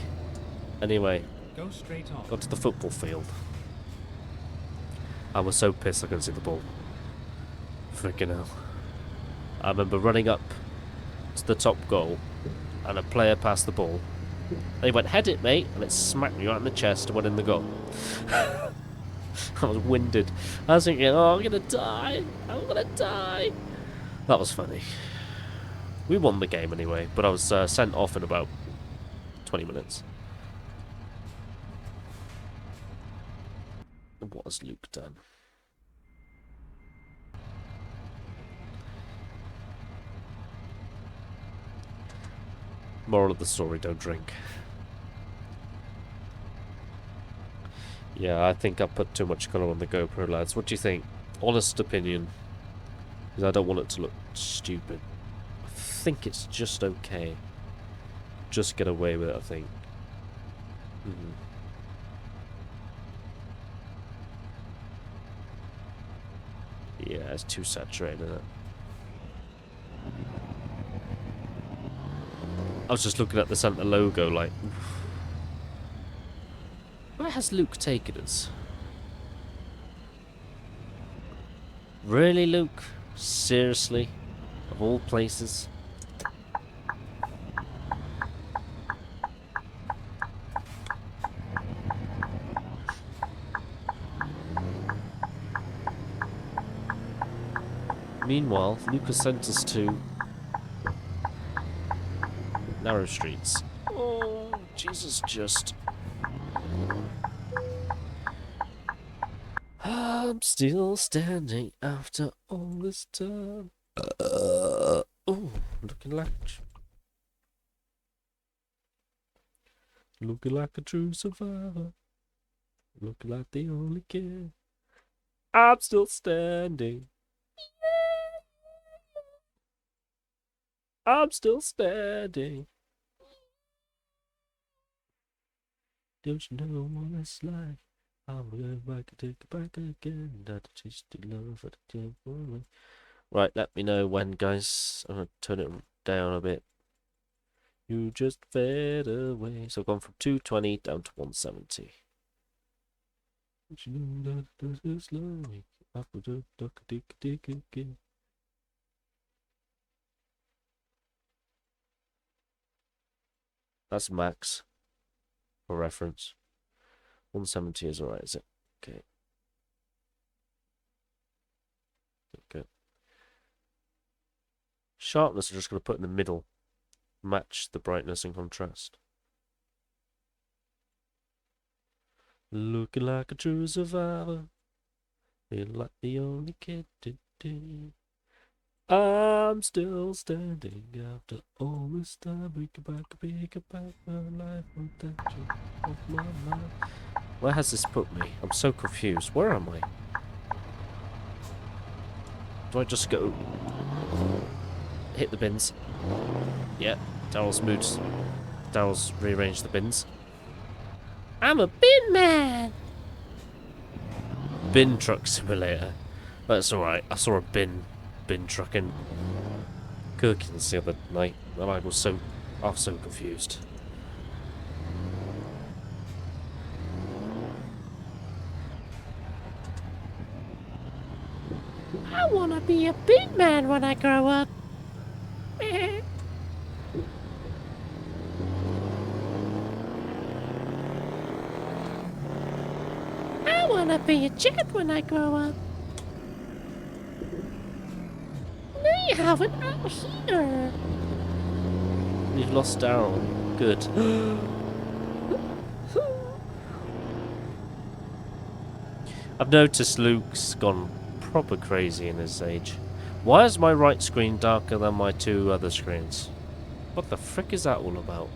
Anyway, Go straight on. got to the football field. I was so pissed I couldn't see the ball. Freaking hell. I remember running up to the top goal, and a player passed the ball. They went, head it, mate, and it smacked me right in the chest and went in the goal. I was winded. I was thinking, oh, I'm gonna die. I'm gonna die. That was funny. We won the game anyway, but I was sent off in about 20 minutes. What has Luke done? Moral of the story, don't drink. Yeah, I think I put too much colour on the GoPro, lads. What do you think? Honest opinion. Because I don't want it to look stupid. I think it's just okay. Just get away with it, I think. Yeah, it's too saturated, isn't it? I was just looking at the Santa logo like... Where has Luke taken us? Really, Luke? Seriously? Of all places? Meanwhile, Luke has sent us to narrow streets. Oh, Jesus, just... I'm still standing after all this time. Oh, looking like a true survivor. Looking like the only kid. I'm still standing. I'm still standing. Don't you know what it's like? I'm going back and take it back again. That taste of love at the temple. Right, let me know when, guys. I'm gonna turn it down a bit. You just fade away. So I've gone from 220 down to 170. That's max for reference. 170 is alright, is it? Okay. Good. Sharpness, I'm just going to put in the middle. Match the brightness and contrast. Looking like a true survivor. Feeling like the only kid. I'm still standing after all this time. We can back my life without you off my mind. Where has this put me? I'm so confused. Where am I? Do I just go... hit the bins? Yeah, Daryl's mood's Daryl's rearranged the bins. I'm a bin man! Bin truck simulator. That's alright. I saw a bin truck in Gherkins the other night, and I was so confused. I wanna be a bin man when I grow up. I wanna be a jet when I grow up. They have it out here. We've lost Daryl. Good. I've noticed Luke's gone proper crazy in his age. Why is my right screen darker than my two other screens? What the frick is that all about?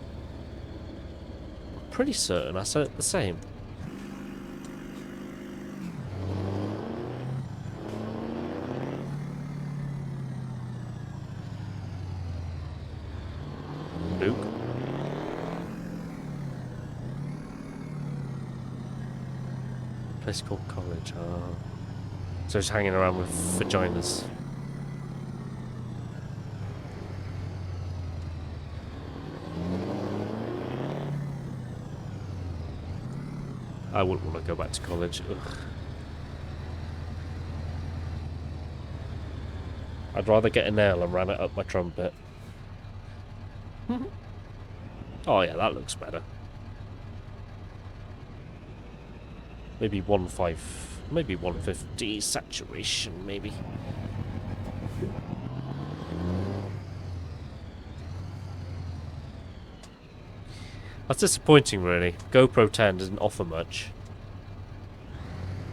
I'm pretty certain I set it the same. Luke? Place called college. Oh. So he's hanging around with vaginas. I wouldn't want to go back to college. Ugh. I'd rather get a nail and ram it up my trumpet. Oh yeah, that looks better. Maybe 1.5, maybe 150 saturation, maybe. That's disappointing, really. GoPro 10 doesn't offer much.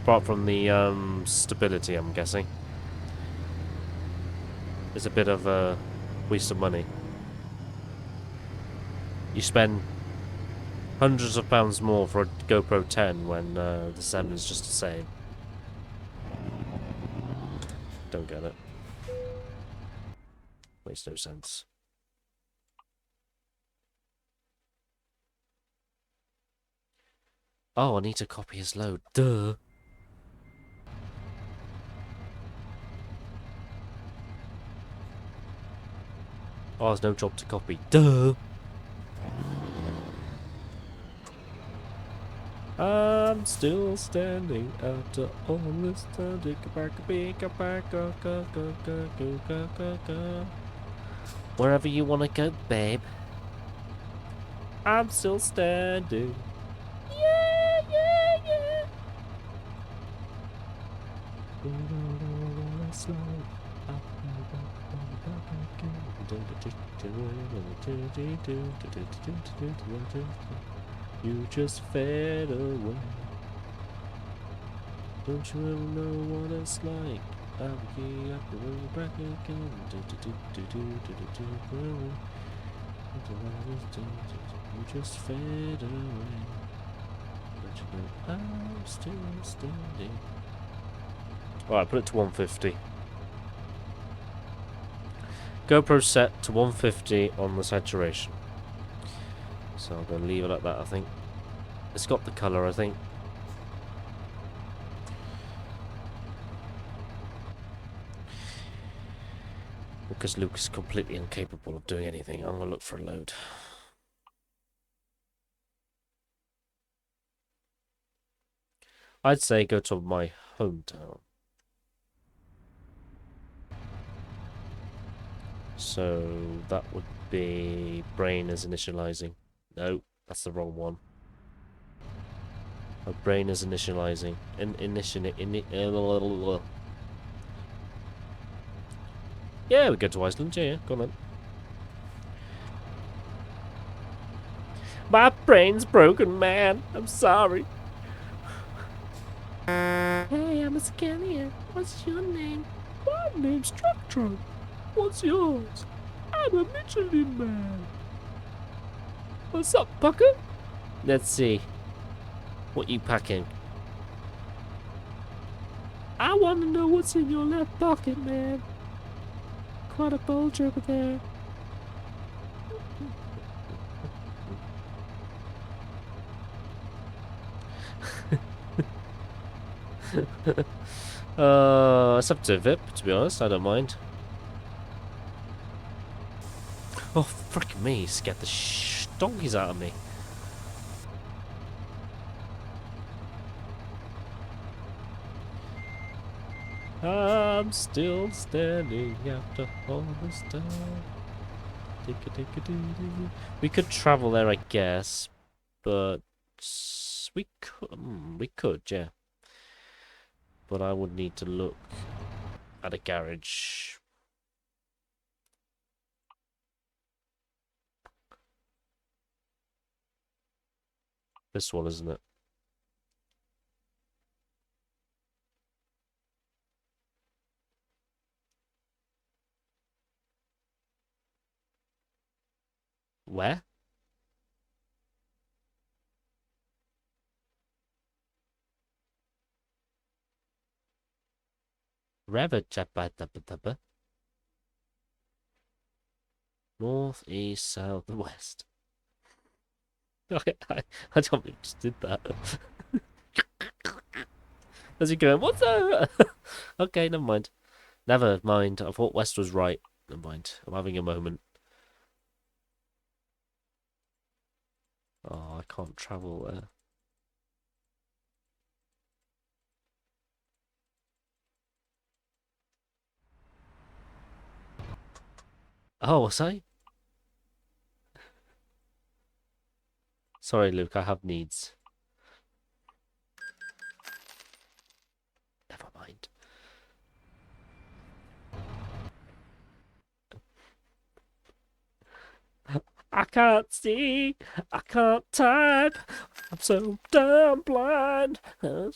Apart from the stability, I'm guessing. It's a bit of a waste of money. You spend hundreds of pounds more for a GoPro 10 when the 7 is just the same. Don't get it. Makes no sense. Oh, I need to copy his load. Duh. Oh, there's no job to copy. Duh. I'm still standing after all this time. Wherever you wanna go, babe. I'm still standing. Yeah, yeah, yeah. You just fade away. Don't you ever know what it's like? I'll be up the way back again. You just fade away. Don't you know I'm still standing? Alright, put it to 150. GoPro set to 150 on the saturation. So I'm going to leave it at that, I think. It's got the colour, I think. Because Luke is completely incapable of doing anything. I'm going to look for a load. I'd say go to my hometown. So that would be brain is initializing. No, that's the wrong one. My brain is initializing. Yeah, we go to Iceland. Yeah, go on then. My brain's broken, man. I'm sorry. Hey, I'm a scanner. What's your name? My name's Truck Truck. What's yours? I'm a Michelin Man. What's up, Pucker? Let's see. What you packing? I want to know what's in your left pocket, man. Quite a bulge over there. It's up to VIP, to be honest. I don't mind. Oh, frick me. Scared the donkeys out of me. I'm still standing after all this time. We could travel there, I guess, but we could, yeah. But I would need to look at a garage. This one, isn't it? Where? Revachapatapatapa. North, east, south, west. I don't think I just did that. As you going, what's that? Okay, never mind. Never mind. I thought west was right. Never mind. I'm having a moment. Oh, I can't travel there. Oh, was I? Sorry, Luke, I have needs. Never mind. I can't see. I can't type. I'm so damn blind. I'm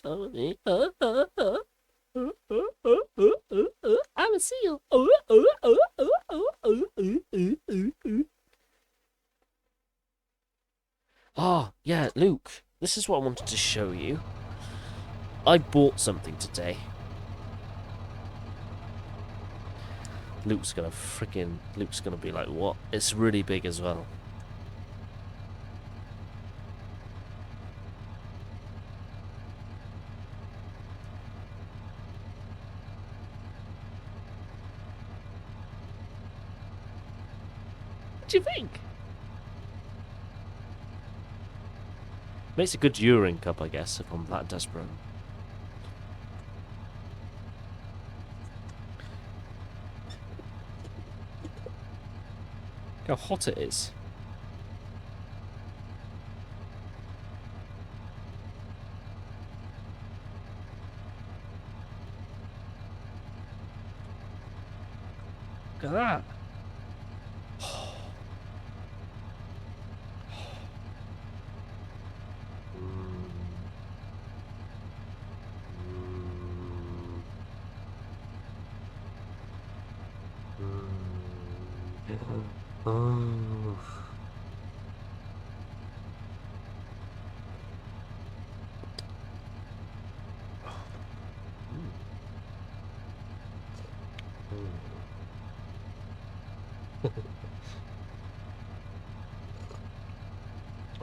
a seal. Oh, yeah, Luke. This is what I wanted to show you. I bought something today. Luke's gonna be like, what? It's really big as well. What do you think? Makes a good urine cup, I guess, if I'm that desperate. Look how hot it is. Look at that. Oh.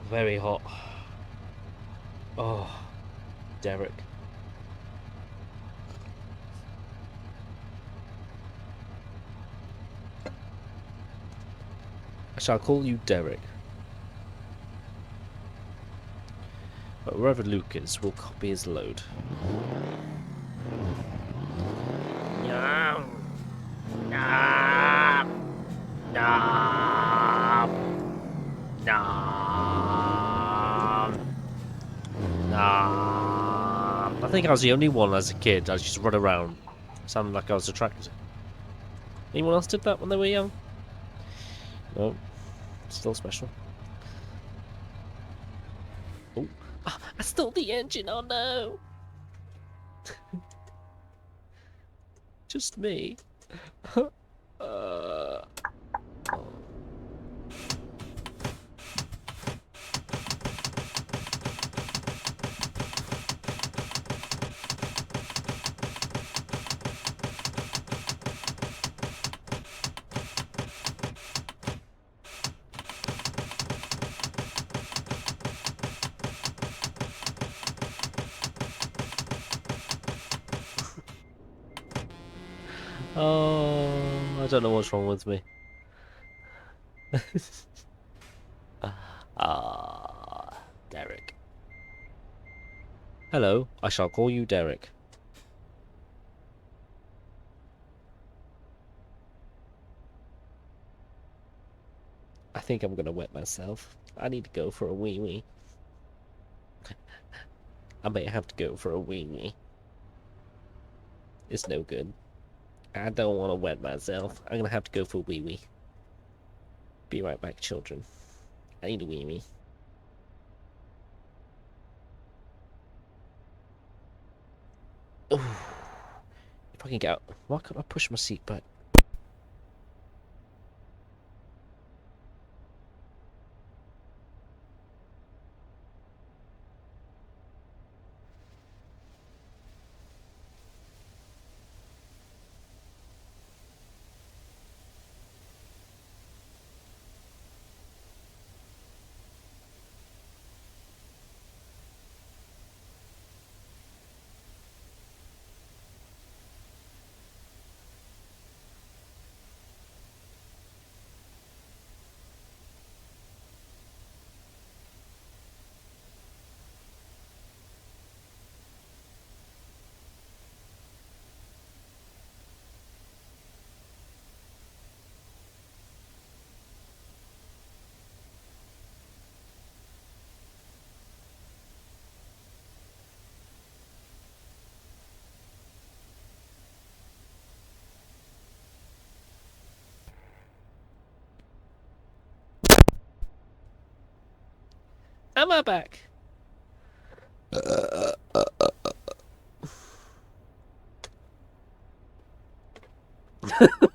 Very hot. Oh, Derek. I shall call you Derek. But wherever Luke is, we'll copy his load. No. No. No. No. No. I think I was the only one as a kid. I just run around, sounding like I was attracted. Anyone else did that when they were young? No. Still special. Oh. I stole the engine, oh no! Just me. Oh, I don't know what's wrong with me. Ah, Derek. Hello, I shall call you Derek. I think I'm gonna wet myself. I need to go for a wee wee. I may have to go for a wee wee. It's no good. I don't want to wet myself. I'm gonna have to go for a wee wee. Be right back, children. I need a wee wee. If I can get out. Why can't I push my seat back? Am I back?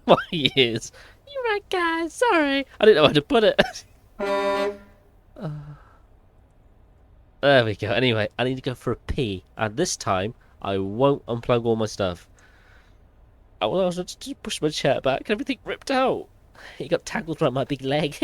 My ears. You're right, guys. Sorry. I didn't know how to put it. There we go. Anyway, I need to go for a pee. And this time, I won't unplug all my stuff. I was just push my chair back and everything ripped out. It got tangled around my big leg.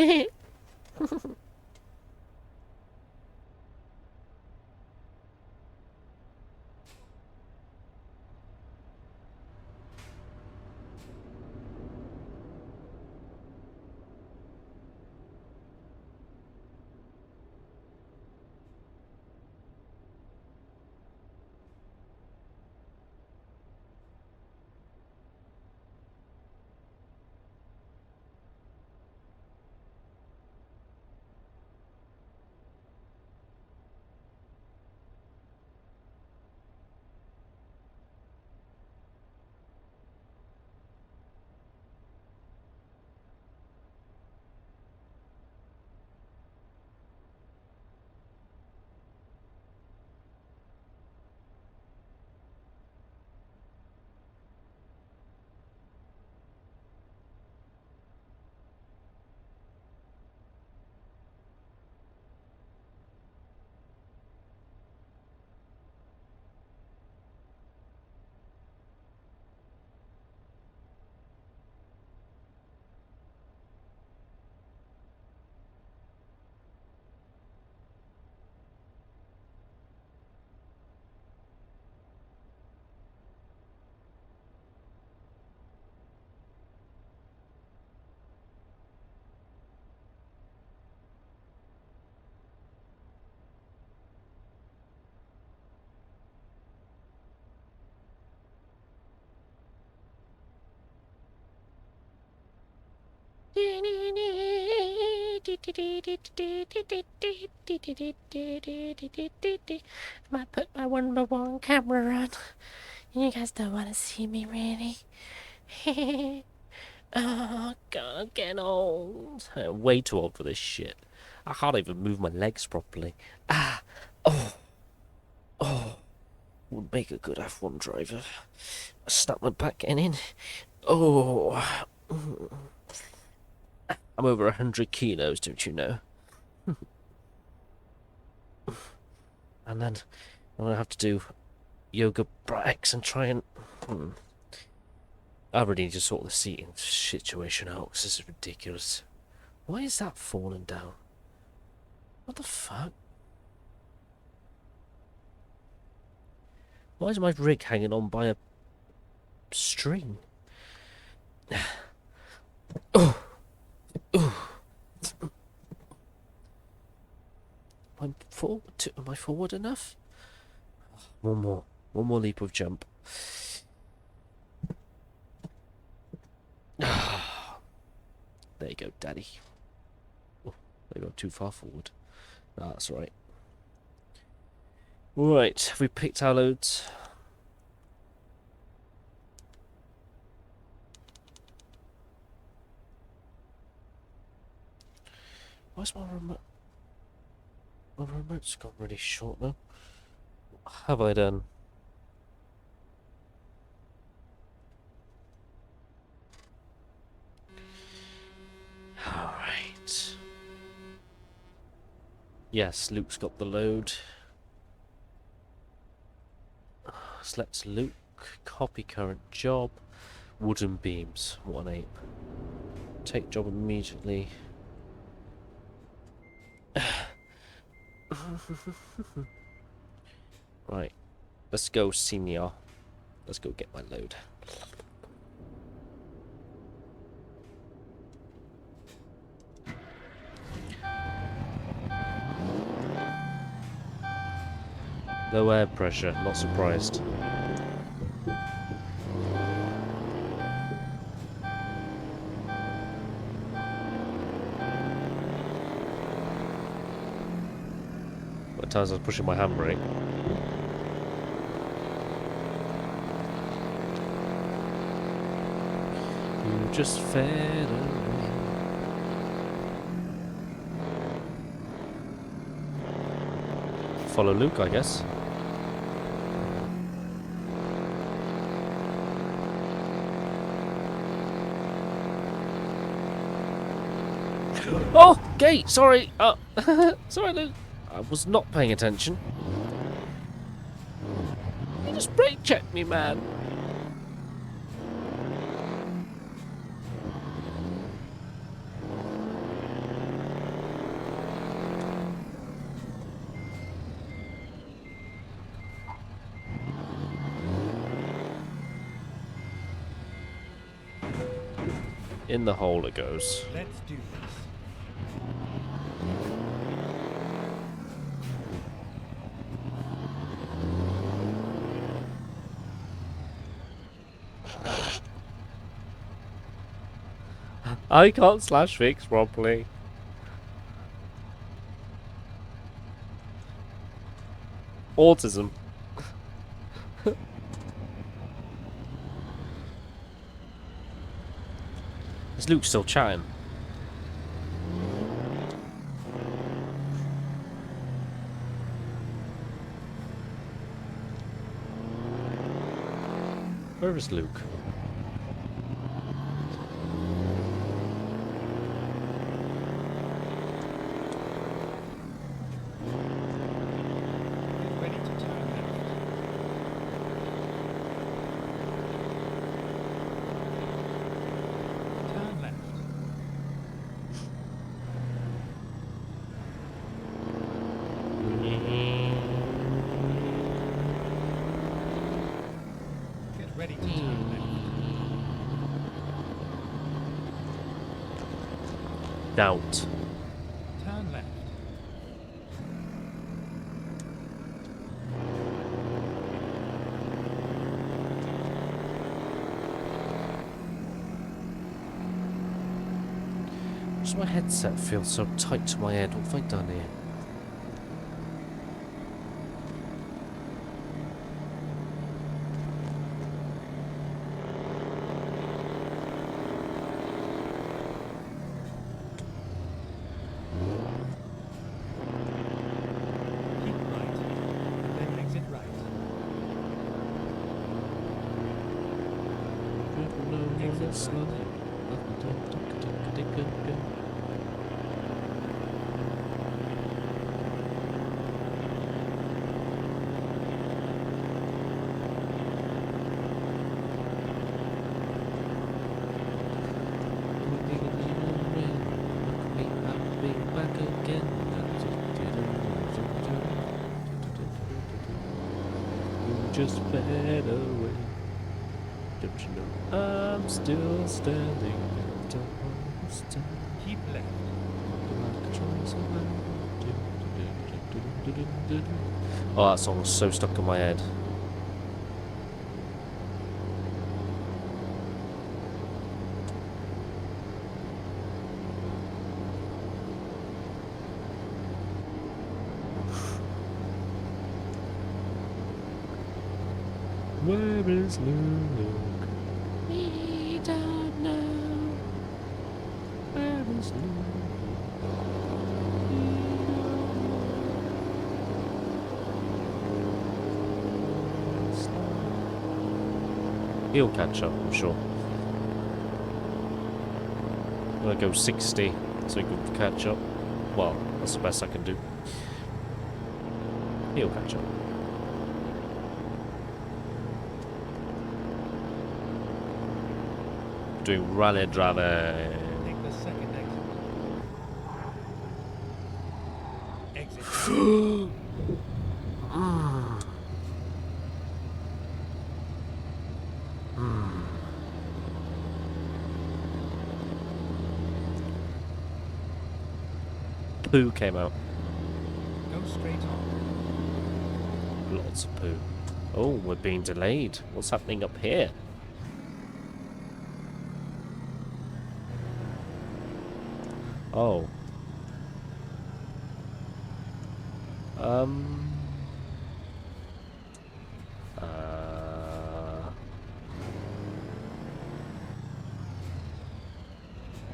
Might put my one camera on. You guys don't want to see me, really. Oh, God, I'm getting old. I'm way too old for this shit. I can't even move my legs properly. Ah, oh, would make a good F1 driver. Snap my back getting in. Oh, I'm over 100 kilos, don't you know? And then I'm gonna have to do yoga breaks and try and. I really need to sort the seating situation out because this is ridiculous. Why is that falling down? What the fuck? Why is my rig hanging on by a string? Am I forward enough? One more leap of jump. There you go, Daddy. Oh, they got too far forward. Ah, that's right. Right, have we picked our loads? Why's my remote? My remote's gone really short now. What have I done? Alright. Yes, Luke's got the load. Select Luke. Copy current job. Wooden beams. What an ape. Take job immediately. Right. Let's go, senior. Let's go get my load. Low air pressure, not surprised. At times I was pushing my handbrake. You just fed away. Follow Luke, I guess. Oh, gate. Sorry. Sorry, Luke. I was not paying attention. You just brake checked me, man. In the hole it goes. Let's do this. I can't slash fix properly. Autism. Is Luke still chatting? Where is Luke? Get ready to turn left. Turn left. Get ready to turn left. Doubt. Turn left. Does my headset feel so tight to my head? What have I done here? Keep right. And then exit right. Exit right. Just fade away. Don't you know I'm still standing at the post. Keep left. Oh, that song was so stuck in my head. Where is Luke? We don't know. Where is Luke? He'll catch up, I'm sure. I'm gonna go 60 so he can catch up. Well, that's the best I can do. He'll catch up. Doing rally driving. Take the second exit. Exit. Poo came out. Go straight on. Lots of poo. Oh, we're being delayed. What's happening up here? Oh.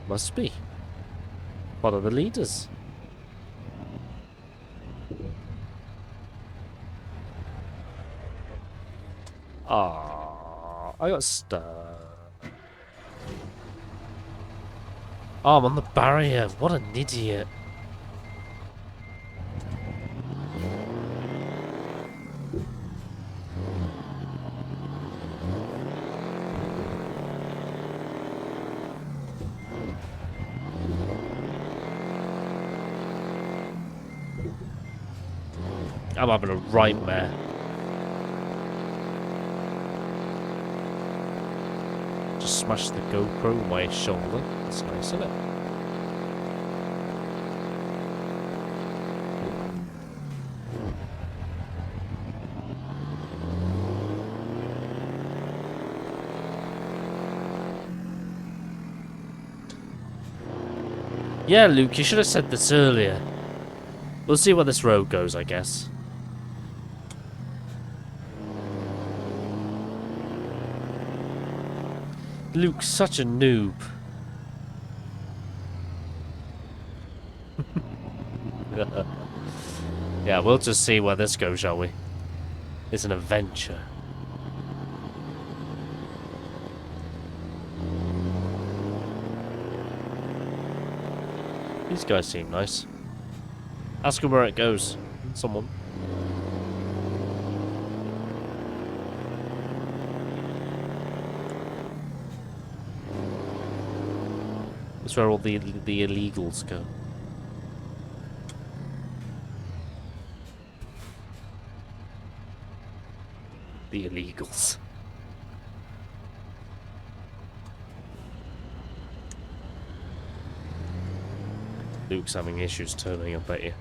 Must be. What are the leaders? Ah, I got stuck. Oh, I'm on the barrier. What an idiot. I'm having a nightmare. Just smashed the GoPro on my shoulder. That's nice, isn't it? Yeah, Luke, you should have said this earlier. We'll see where this road goes, I guess. Luke's such a noob. Yeah, we'll just see where this goes, shall we? It's an adventure. These guys seem nice. Ask them where it goes. Someone. That's where all the illegals go. The illegals. Luke's having issues turning, I bet you.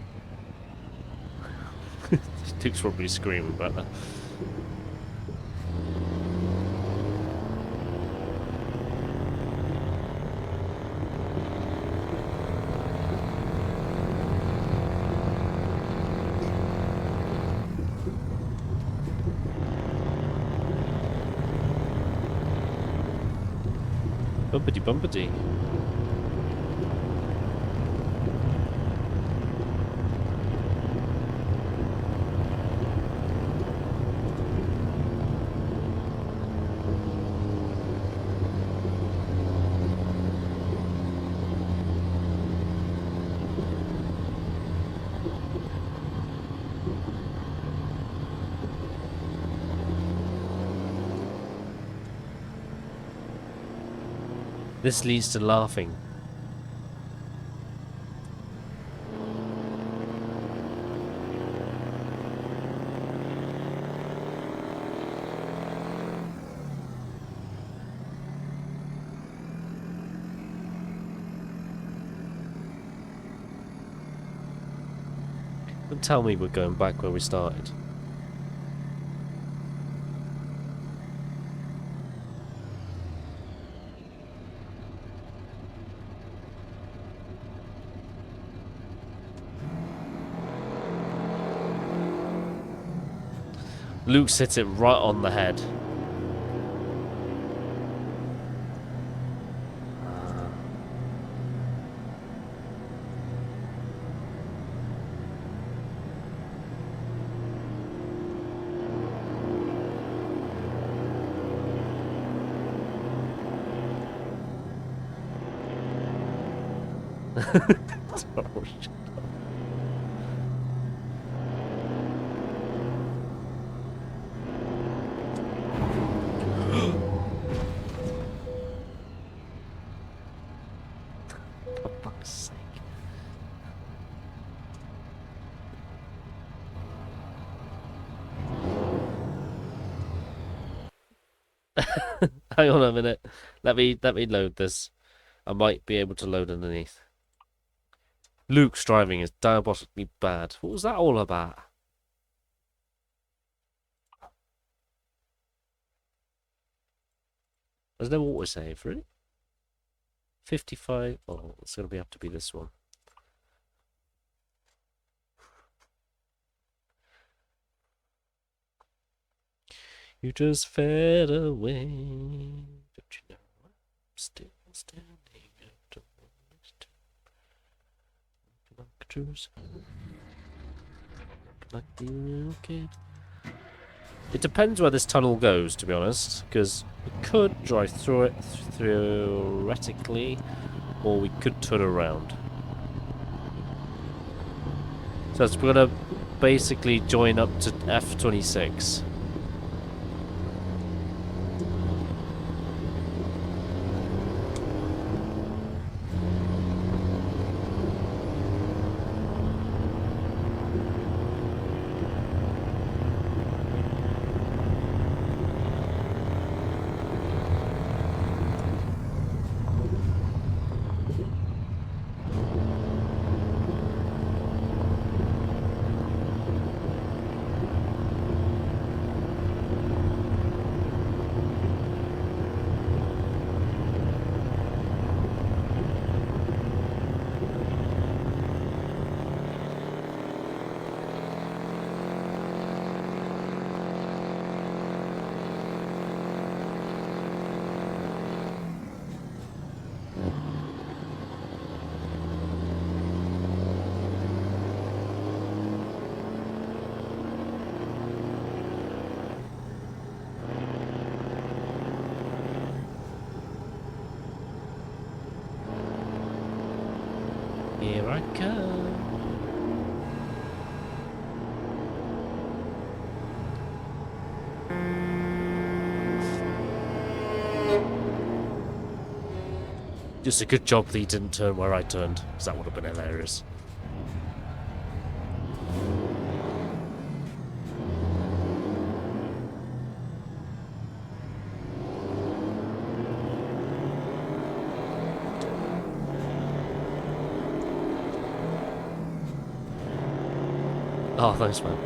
Luke's probably screaming about that. Bumpity bumpity. This leads to laughing. Don't tell me we're going back where we started. Luke hits it right on the head. Oh, shit. For fuck's sake. Hang on a minute. Let me load this. I might be able to load underneath. Luke's driving is diabolically bad. What was that all about? There's no autosave, really? 55. Oh, it's going to have to be this one. You just fade away. Don't you know I'm still standing after this time? Like a truce. Like the little kid. It depends where this tunnel goes, to be honest, because we could drive through it theoretically, or we could turn around. So we're gonna basically join up to F26. Here I come. Just a good job that he didn't turn where I turned, because that would have been hilarious. Oh, thanks, man.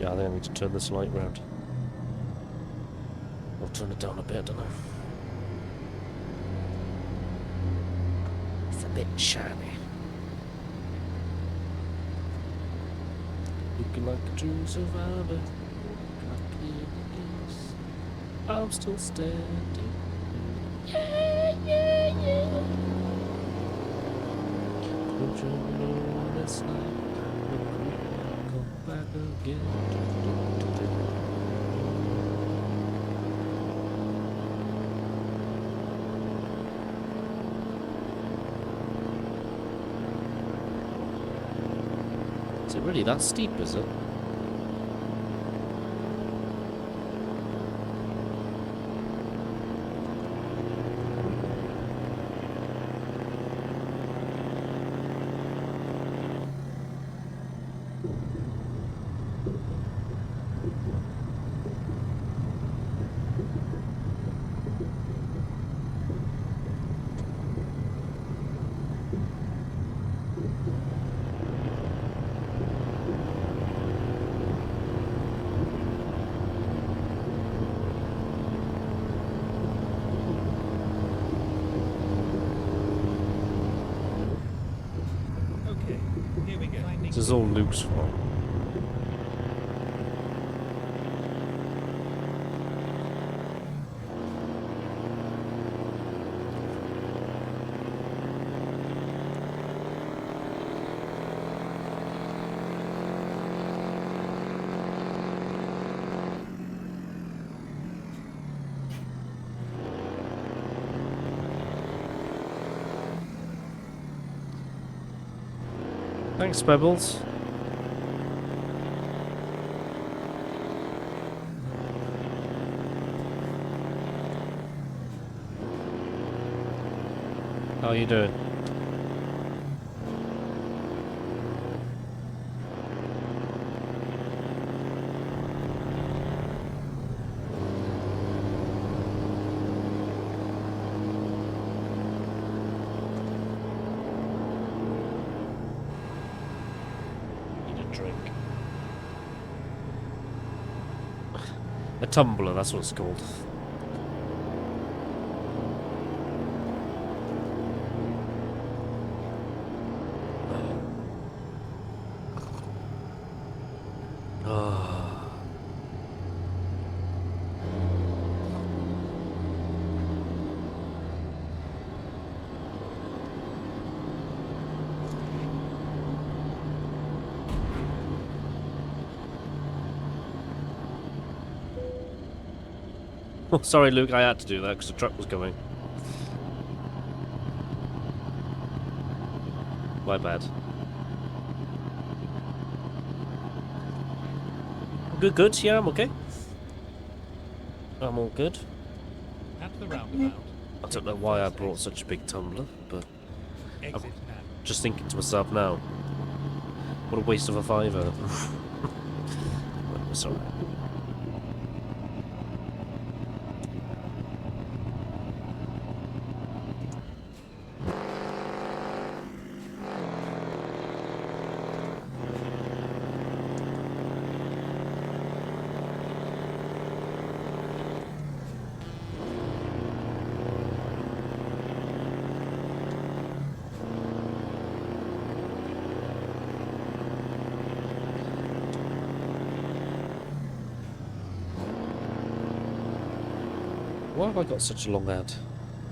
Yeah, I think I need to turn this light round. I'll turn it down a bit, I don't know. It's a bit shiny. Looking like a true survivor. I'm still standing. Yeah, yeah, yeah. Don't you know this night will come back again? Is it really that steep, is it? is all Luke's fault. Thanks, Pebbles. How are you doing? Need a drink. A tumbler, that's what it's called. Ah. Oh, sorry, Luke, I had to do that because the truck was going. My bad. Good, good. Yeah, I'm okay. I'm all good. At the roundabout, I don't know why I brought such a big tumbler, but exit now. just thinking to myself now, what a waste of a fiver. But it's alright. Why have I got such a long ad?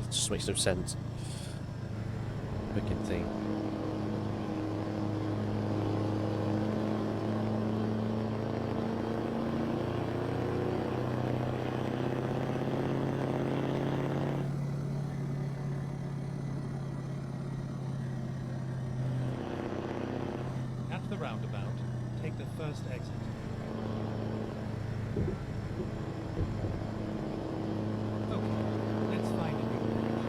It just makes no sense. Wicked thing. At the roundabout, take the first exit. Okay, let's find a new bridge.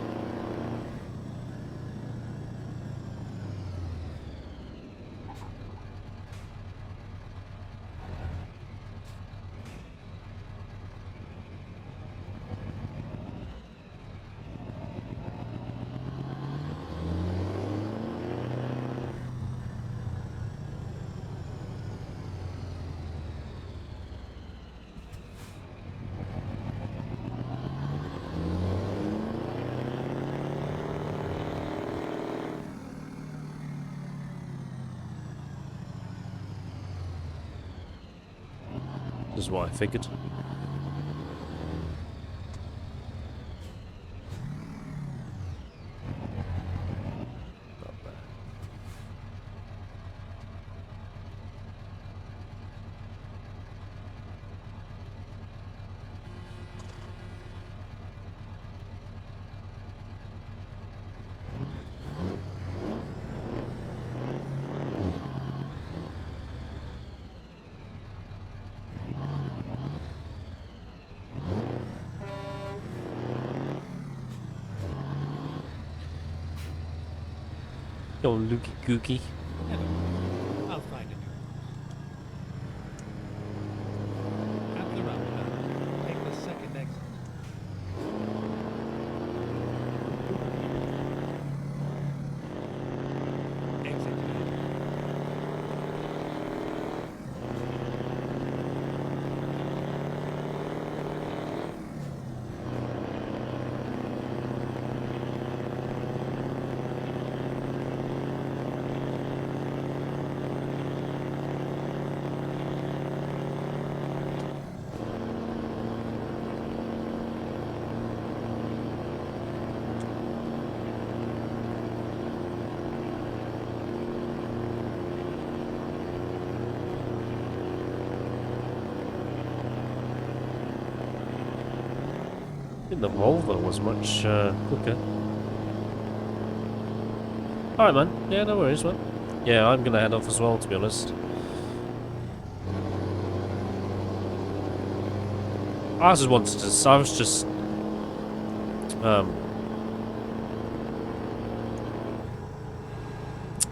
This is what I figured. Not bad. Go on, Lukey Gookie. Hello. I'll find a new route. At the roundabout, take the second exit. Exit now. think the Volvo was much quicker. Alright, man. Yeah, no worries, man. Yeah, I'm gonna head off as well, to be honest. I just wanted to. I was just.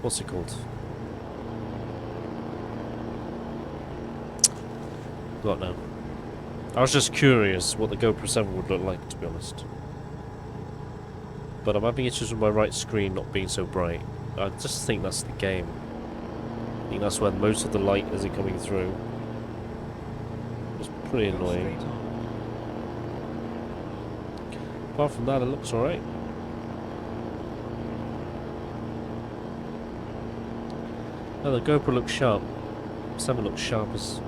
What's it called? Got now. I was just curious what the GoPro 7 would look like, to be honest. But I'm having issues with my right screen not being so bright. I just think that's the game. I think that's where most of the light isn't coming through. It's pretty annoying. Apart from that, it looks alright. Oh, the GoPro looks sharp. 7 looks sharp as...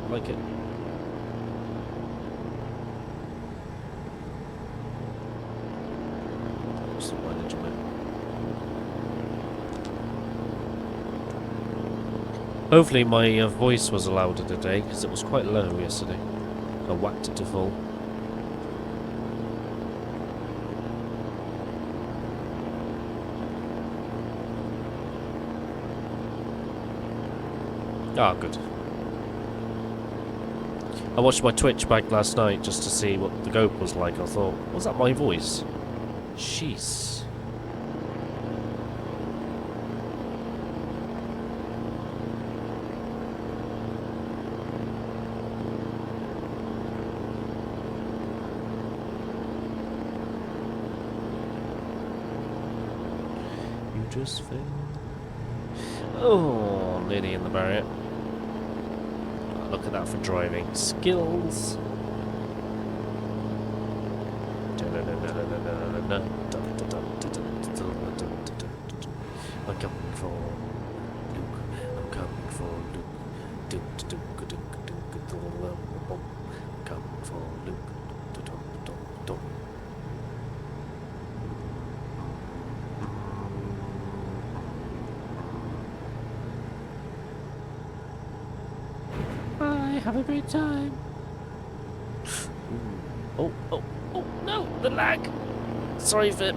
I like it. What's the mileage on it? Hopefully my voice was louder today, because it was quite low yesterday. I whacked it to full. Ah, good. I watched my Twitch back last night just to see what the GoPro was like. I thought, was that my voice? Jeez. You just failed. Oh, nearly in the barrier. Look at that for driving skills. I'm coming for Luke. I'm coming for Luke. I'm coming for Luke. Have a great time. Oh, no, the lag. Sorry, Vip.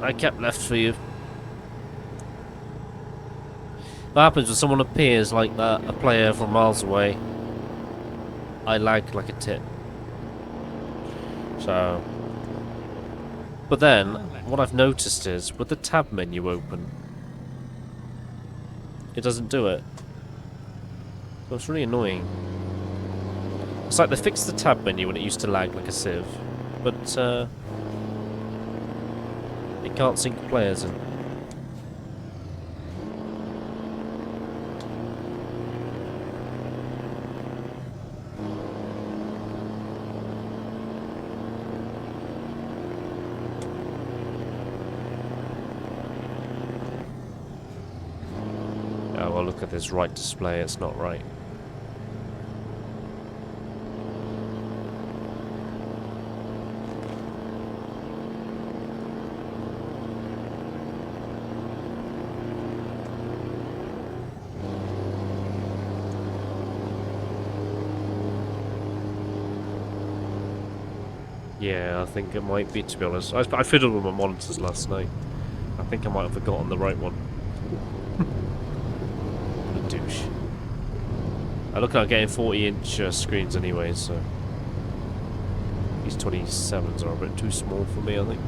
I kept left for you. What happens when someone appears like that, a player from miles away? I lag like a tit. So. But then, what I've noticed is, with the tab menu open, it doesn't do it. So it's really annoying. It's like they fixed the tab menu when it used to lag like a sieve, but it can't sync players in. Oh well, look at this right display, it's not right. Yeah, I think it might be, to be honest. I fiddled with my monitors last night. I think I might have forgotten the right one. What a douche. I look at getting 40-inch screens anyway, so... These 27s are a bit too small for me, I think.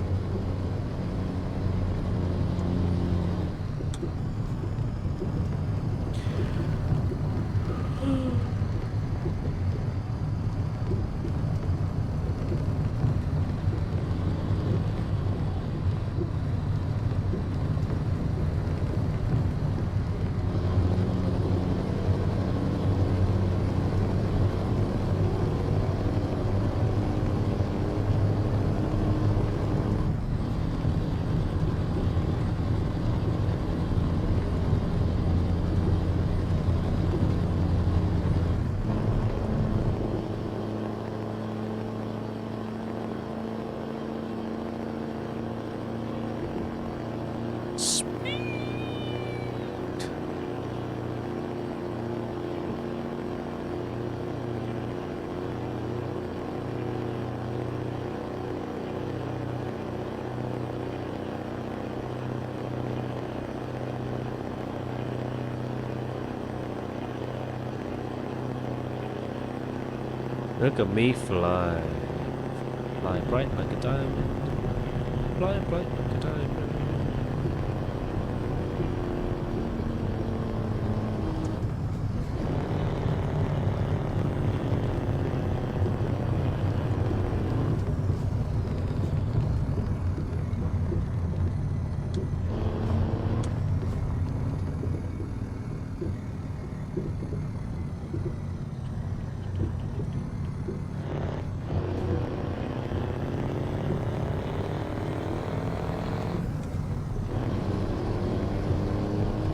Look at me fly. Fly bright like a diamond. Fly bright like a diamond.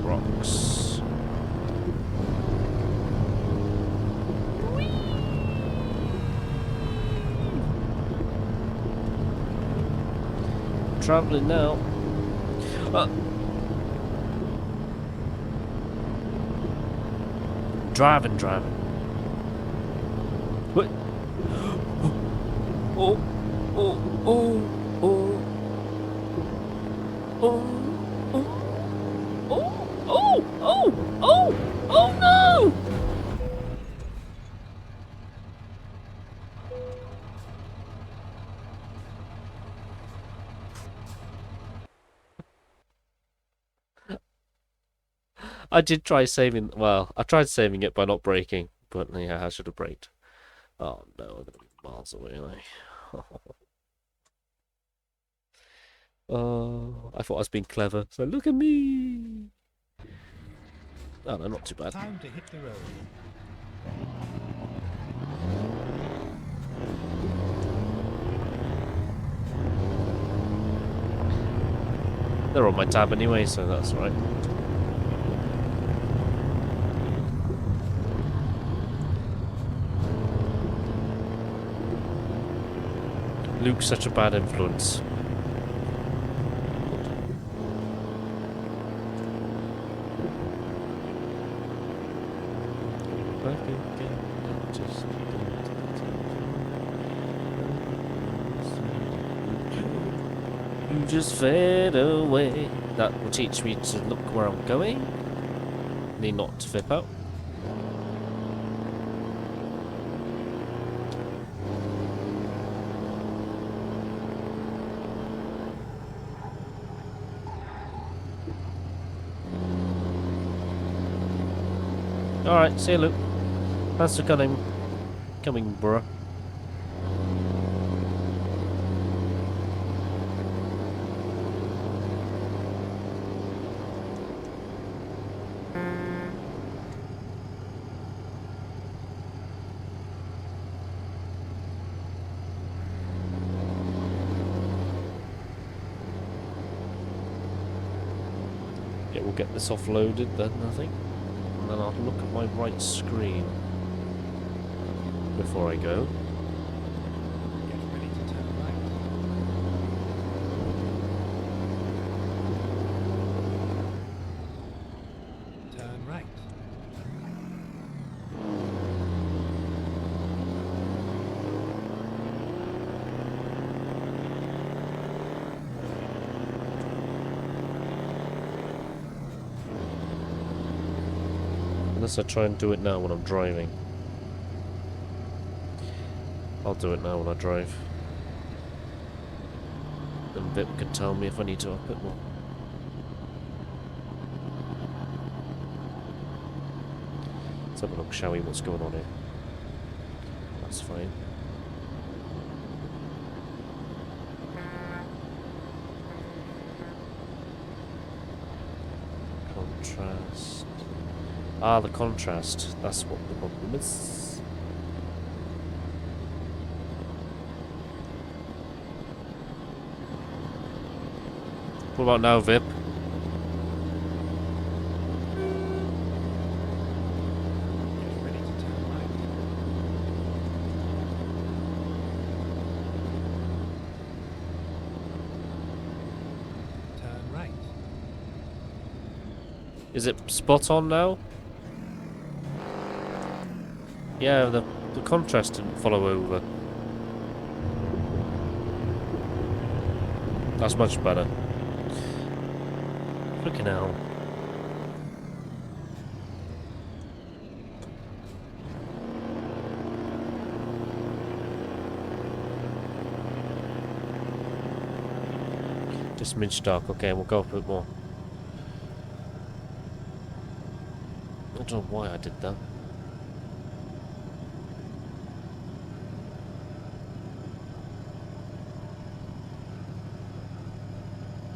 Rocks. Traveling now. Driving. What? Oh, oh, oh, oh, oh, oh no! I did try saving. Well, I tried saving it by not braking, but yeah, I should have braked. Oh no, I'm gonna be miles away. Oh, I thought I was being clever. So look at me. Oh no, not too bad. Time to hit the road. They're on my tab anyway, so that's all right. Luke's such a bad influence. You just fade away. That will teach me to look where I'm going. Need not to flip out. Alright, see you, Luke. Thanks for coming, bruh. Yeah, we'll get this offloaded then, I think. And then I'll look at my right screen before I go. Get ready to turn right. Turn right. Unless I try and do it now when I'm driving. I'll do it now when I drive. Then Vip can tell me if I need to up it more. Let's have a look, shall we? What's going on here? That's fine. Contrast. Ah, the contrast. That's what the problem is. What about now, Vip? Get ready to turn right. Turn right. Is it spot on now? Yeah, the contrast didn't follow over. That's much better. Freaking hell. smidge dark. Okay, we'll go up a bit more. I don't know why I did that.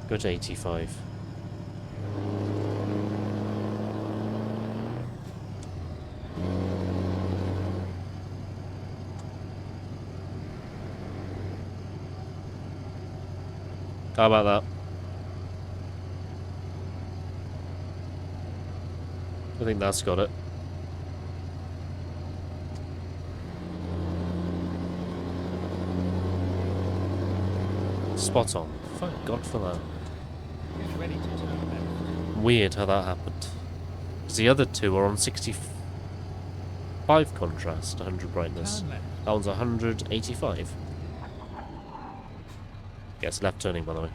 Go to 85. How about that? I think that's got it. Spot on. Thank God for that. Is ready to turn left. Weird how that happened. Because the other two are on 65 contrast, 100 brightness. Turn left. That one's 185. Yeah, it's left turning, by the way.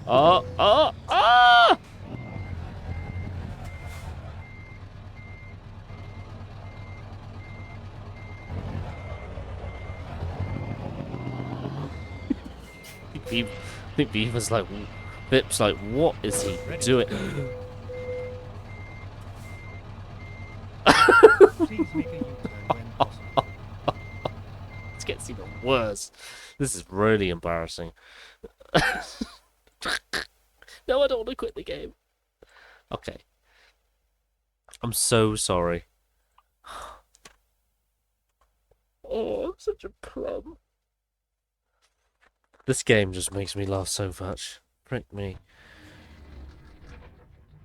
Oh, oh, ah! I think Beaver's like, Vip's like, what is he doing? Please make a U-turn when possible. It gets even worse. This is really embarrassing. No, I don't want to quit the game. Okay. I'm so sorry. Oh, I'm such a plum. This game just makes me laugh so much. Frick me.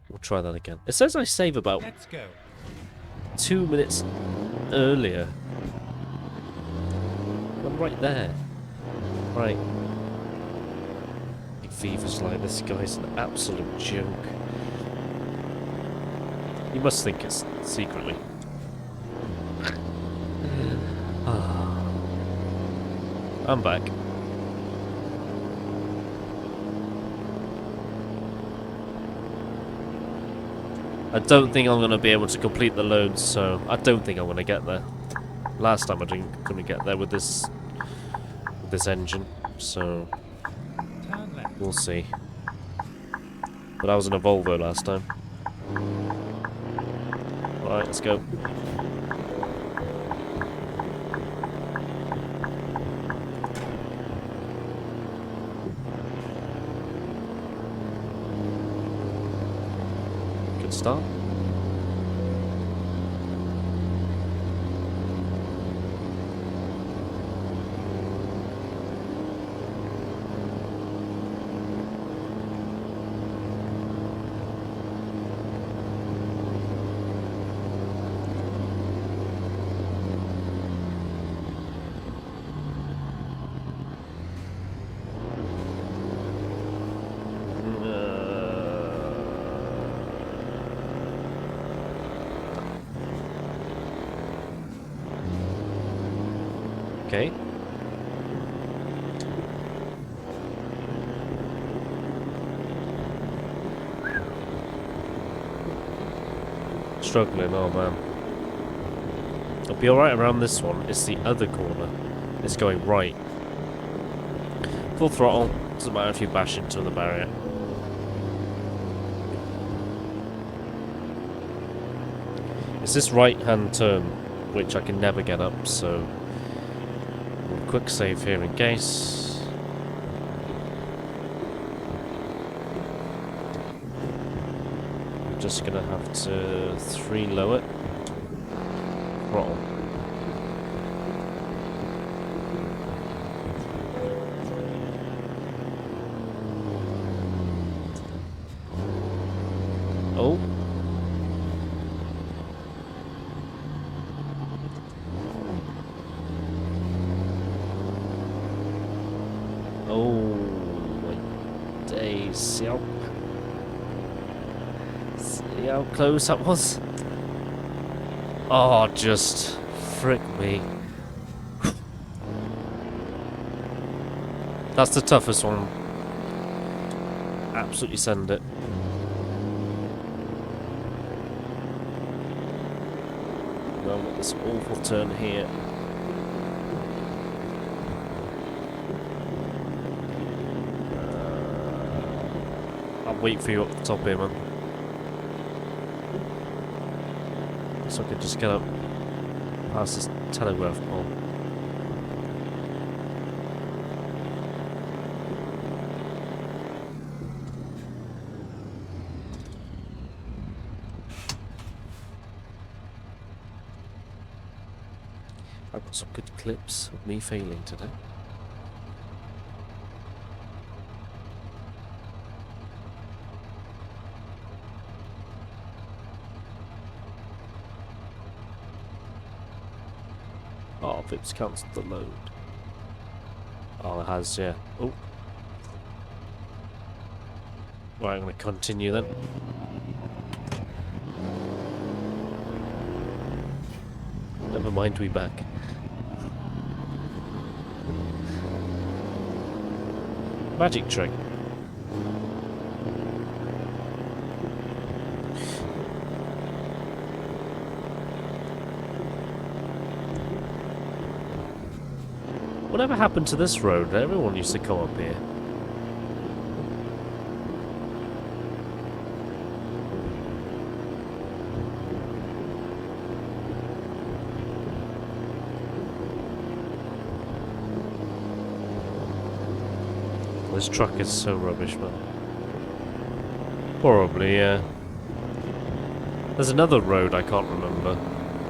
We'll try that again. It says I save about Let's go. 2 minutes earlier. I'm right there. Right. Viva's like, this guy's an absolute joke. He must think it's secretly. I'm back. I don't think I'm going to be able to complete the loads, so I don't think I'm going to get there. Last time I couldn't get there with this engine, so Turn left. we'll see. But I was in a Volvo last time. Alright, let's go. Good start. Okay. Struggling, oh man. I'll be alright around this one. It's the other corner. It's going right. Full throttle. Doesn't matter if you bash into the barrier. It's this right hand turn which I can never get up, so quick save here in case. I'm just gonna have to 3 low it. Throttle. Oh. Oh my days, see how close that was? Oh, just frick me. That's the toughest one. Absolutely send it. Now I've got this awful turn here. I'll wait for you up the top here, man. So I can just get up past this telegraph pole. I've got some good clips of me failing today. Oh, Vips cancelled the load. Oh, it has, yeah. Oh. Right, I'm going to continue then. Never mind, we back. Magic trick. Whatever happened to this road? Everyone used to come up here. This truck is so rubbish, man. Probably, yeah. There's another road I can't remember.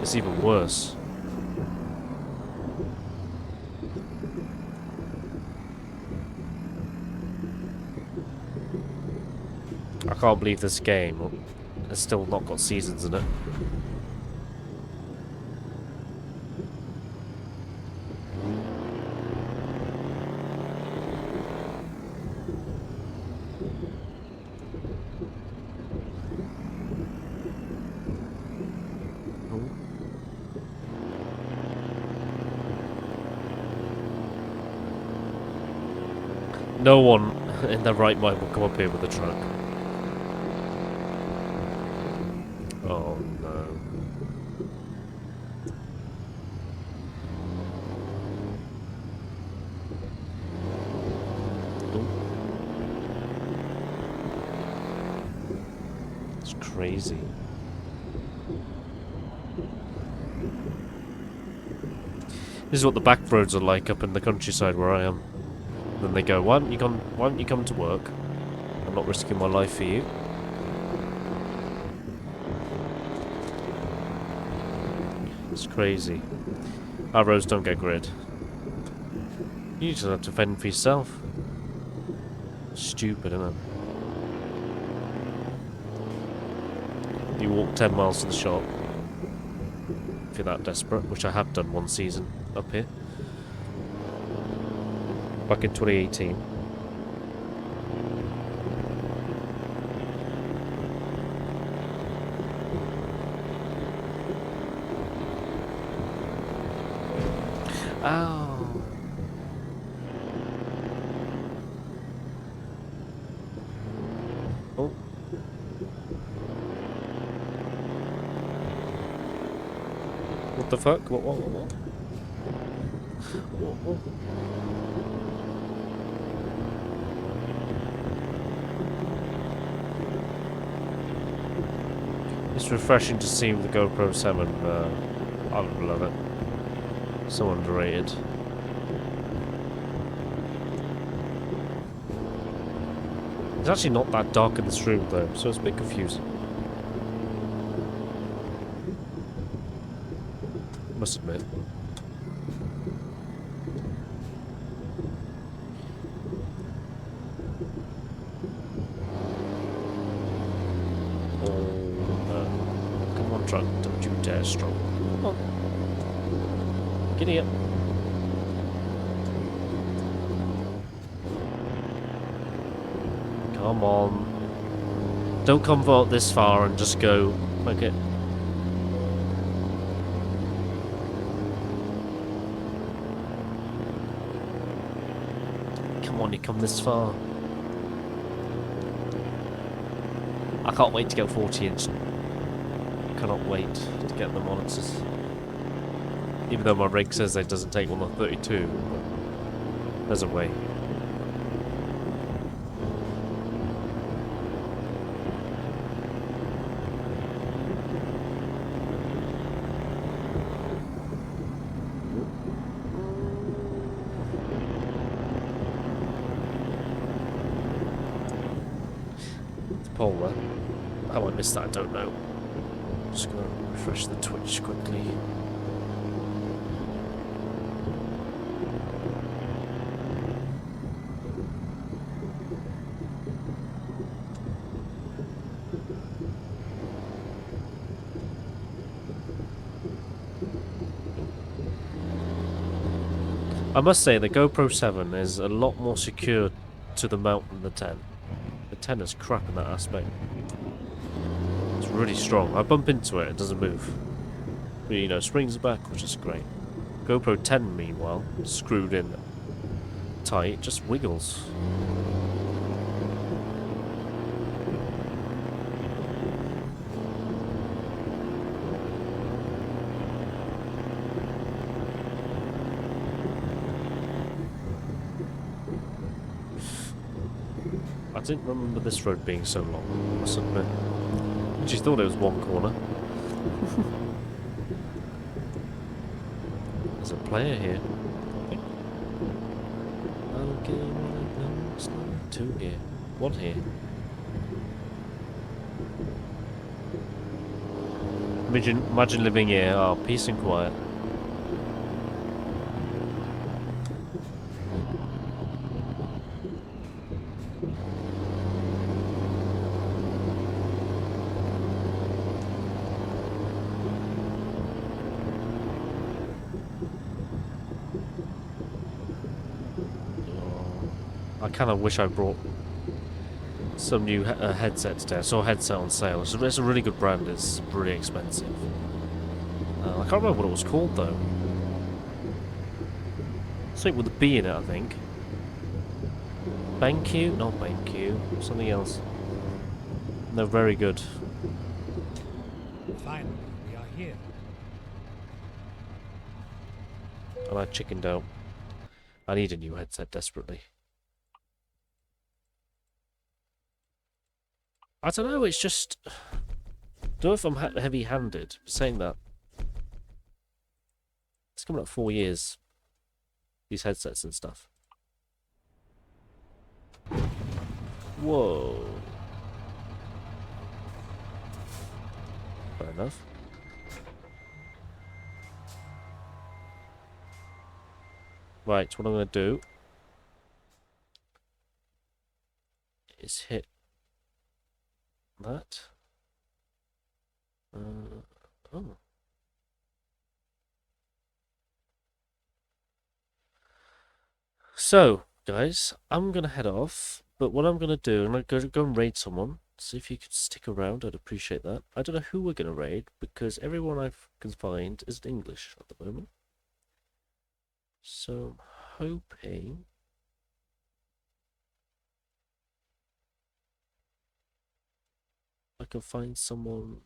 It's even worse. I can't believe this game has still not got seasons in it. No one in their right mind will come up here with a truck. Oh no. Ooh. It's crazy. This is what the back roads are like up in the countryside where I am. Then they go, why don't you come to work? I'm not risking my life for you. It's crazy. Our roads don't get grid. You just have to fend for yourself. Stupid, isn't it? You walk 10 miles to the shop if you're that desperate, which I have done one season up here. Back in 2018. Oh. Oh. What the fuck? What? What? It's refreshing to see the GoPro 7. I love it. So underrated. It's actually not that dark in this room though, so it's a bit confusing. Must admit. Truck, don't you dare struggle. Come on. Giddy up. Come on. Don't come out this far and just go. Okay. Come on, you come this far. I can't wait to go 40-inch. Cannot wait to get the monitors. Even though my rig says it doesn't take one on 32, there's a way. How I missed that, I don't know. Just gonna refresh the Twitch quickly. I must say, the GoPro 7 is a lot more secure to the mount than the 10. The 10 is crap in that aspect. It's really strong. I bump into it, it doesn't move. But, you know, springs back, which is great. GoPro 10, meanwhile, screwed in tight, just wiggles. I didn't remember this road being so long, I must admit. She thought it was one corner. There's a player here. Two here. One here. Imagine living here. Oh, peace and quiet. I kind of wish I brought some new headsets today. I saw a headset on sale. It's a really good brand. It's really expensive. I can't remember what it was called though. Something with a B in it, I think. BenQ? Not BenQ. Something else. They're very good. Finally, we are here. And I chickened out. I need a new headset desperately. I don't know, it's just... I don't know if I'm heavy-handed saying that. It's coming up 4 years. These headsets and stuff. Whoa. Fair enough. Right, what I'm going to do is hit that. Oh. So, guys, I'm going to head off, but what I'm going to do, I'm going to go and raid someone. See if you could stick around, I'd appreciate that. I don't know who we're going to raid, because everyone I can find is English at the moment. So, I'm hoping... I can find someone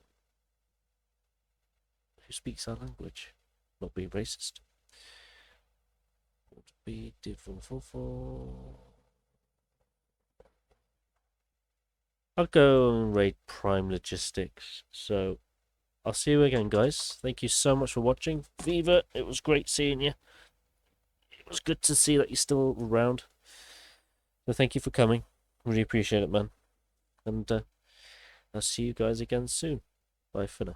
who speaks our language, not being racist. Would be I'll go and raid Prime Logistics. So I'll see you again, guys. Thank you so much for watching. Viva, it was great seeing you. It was good to see that you're still around. So thank you for coming. Really appreciate it, man. And I'll see you guys again soon. Bye for now.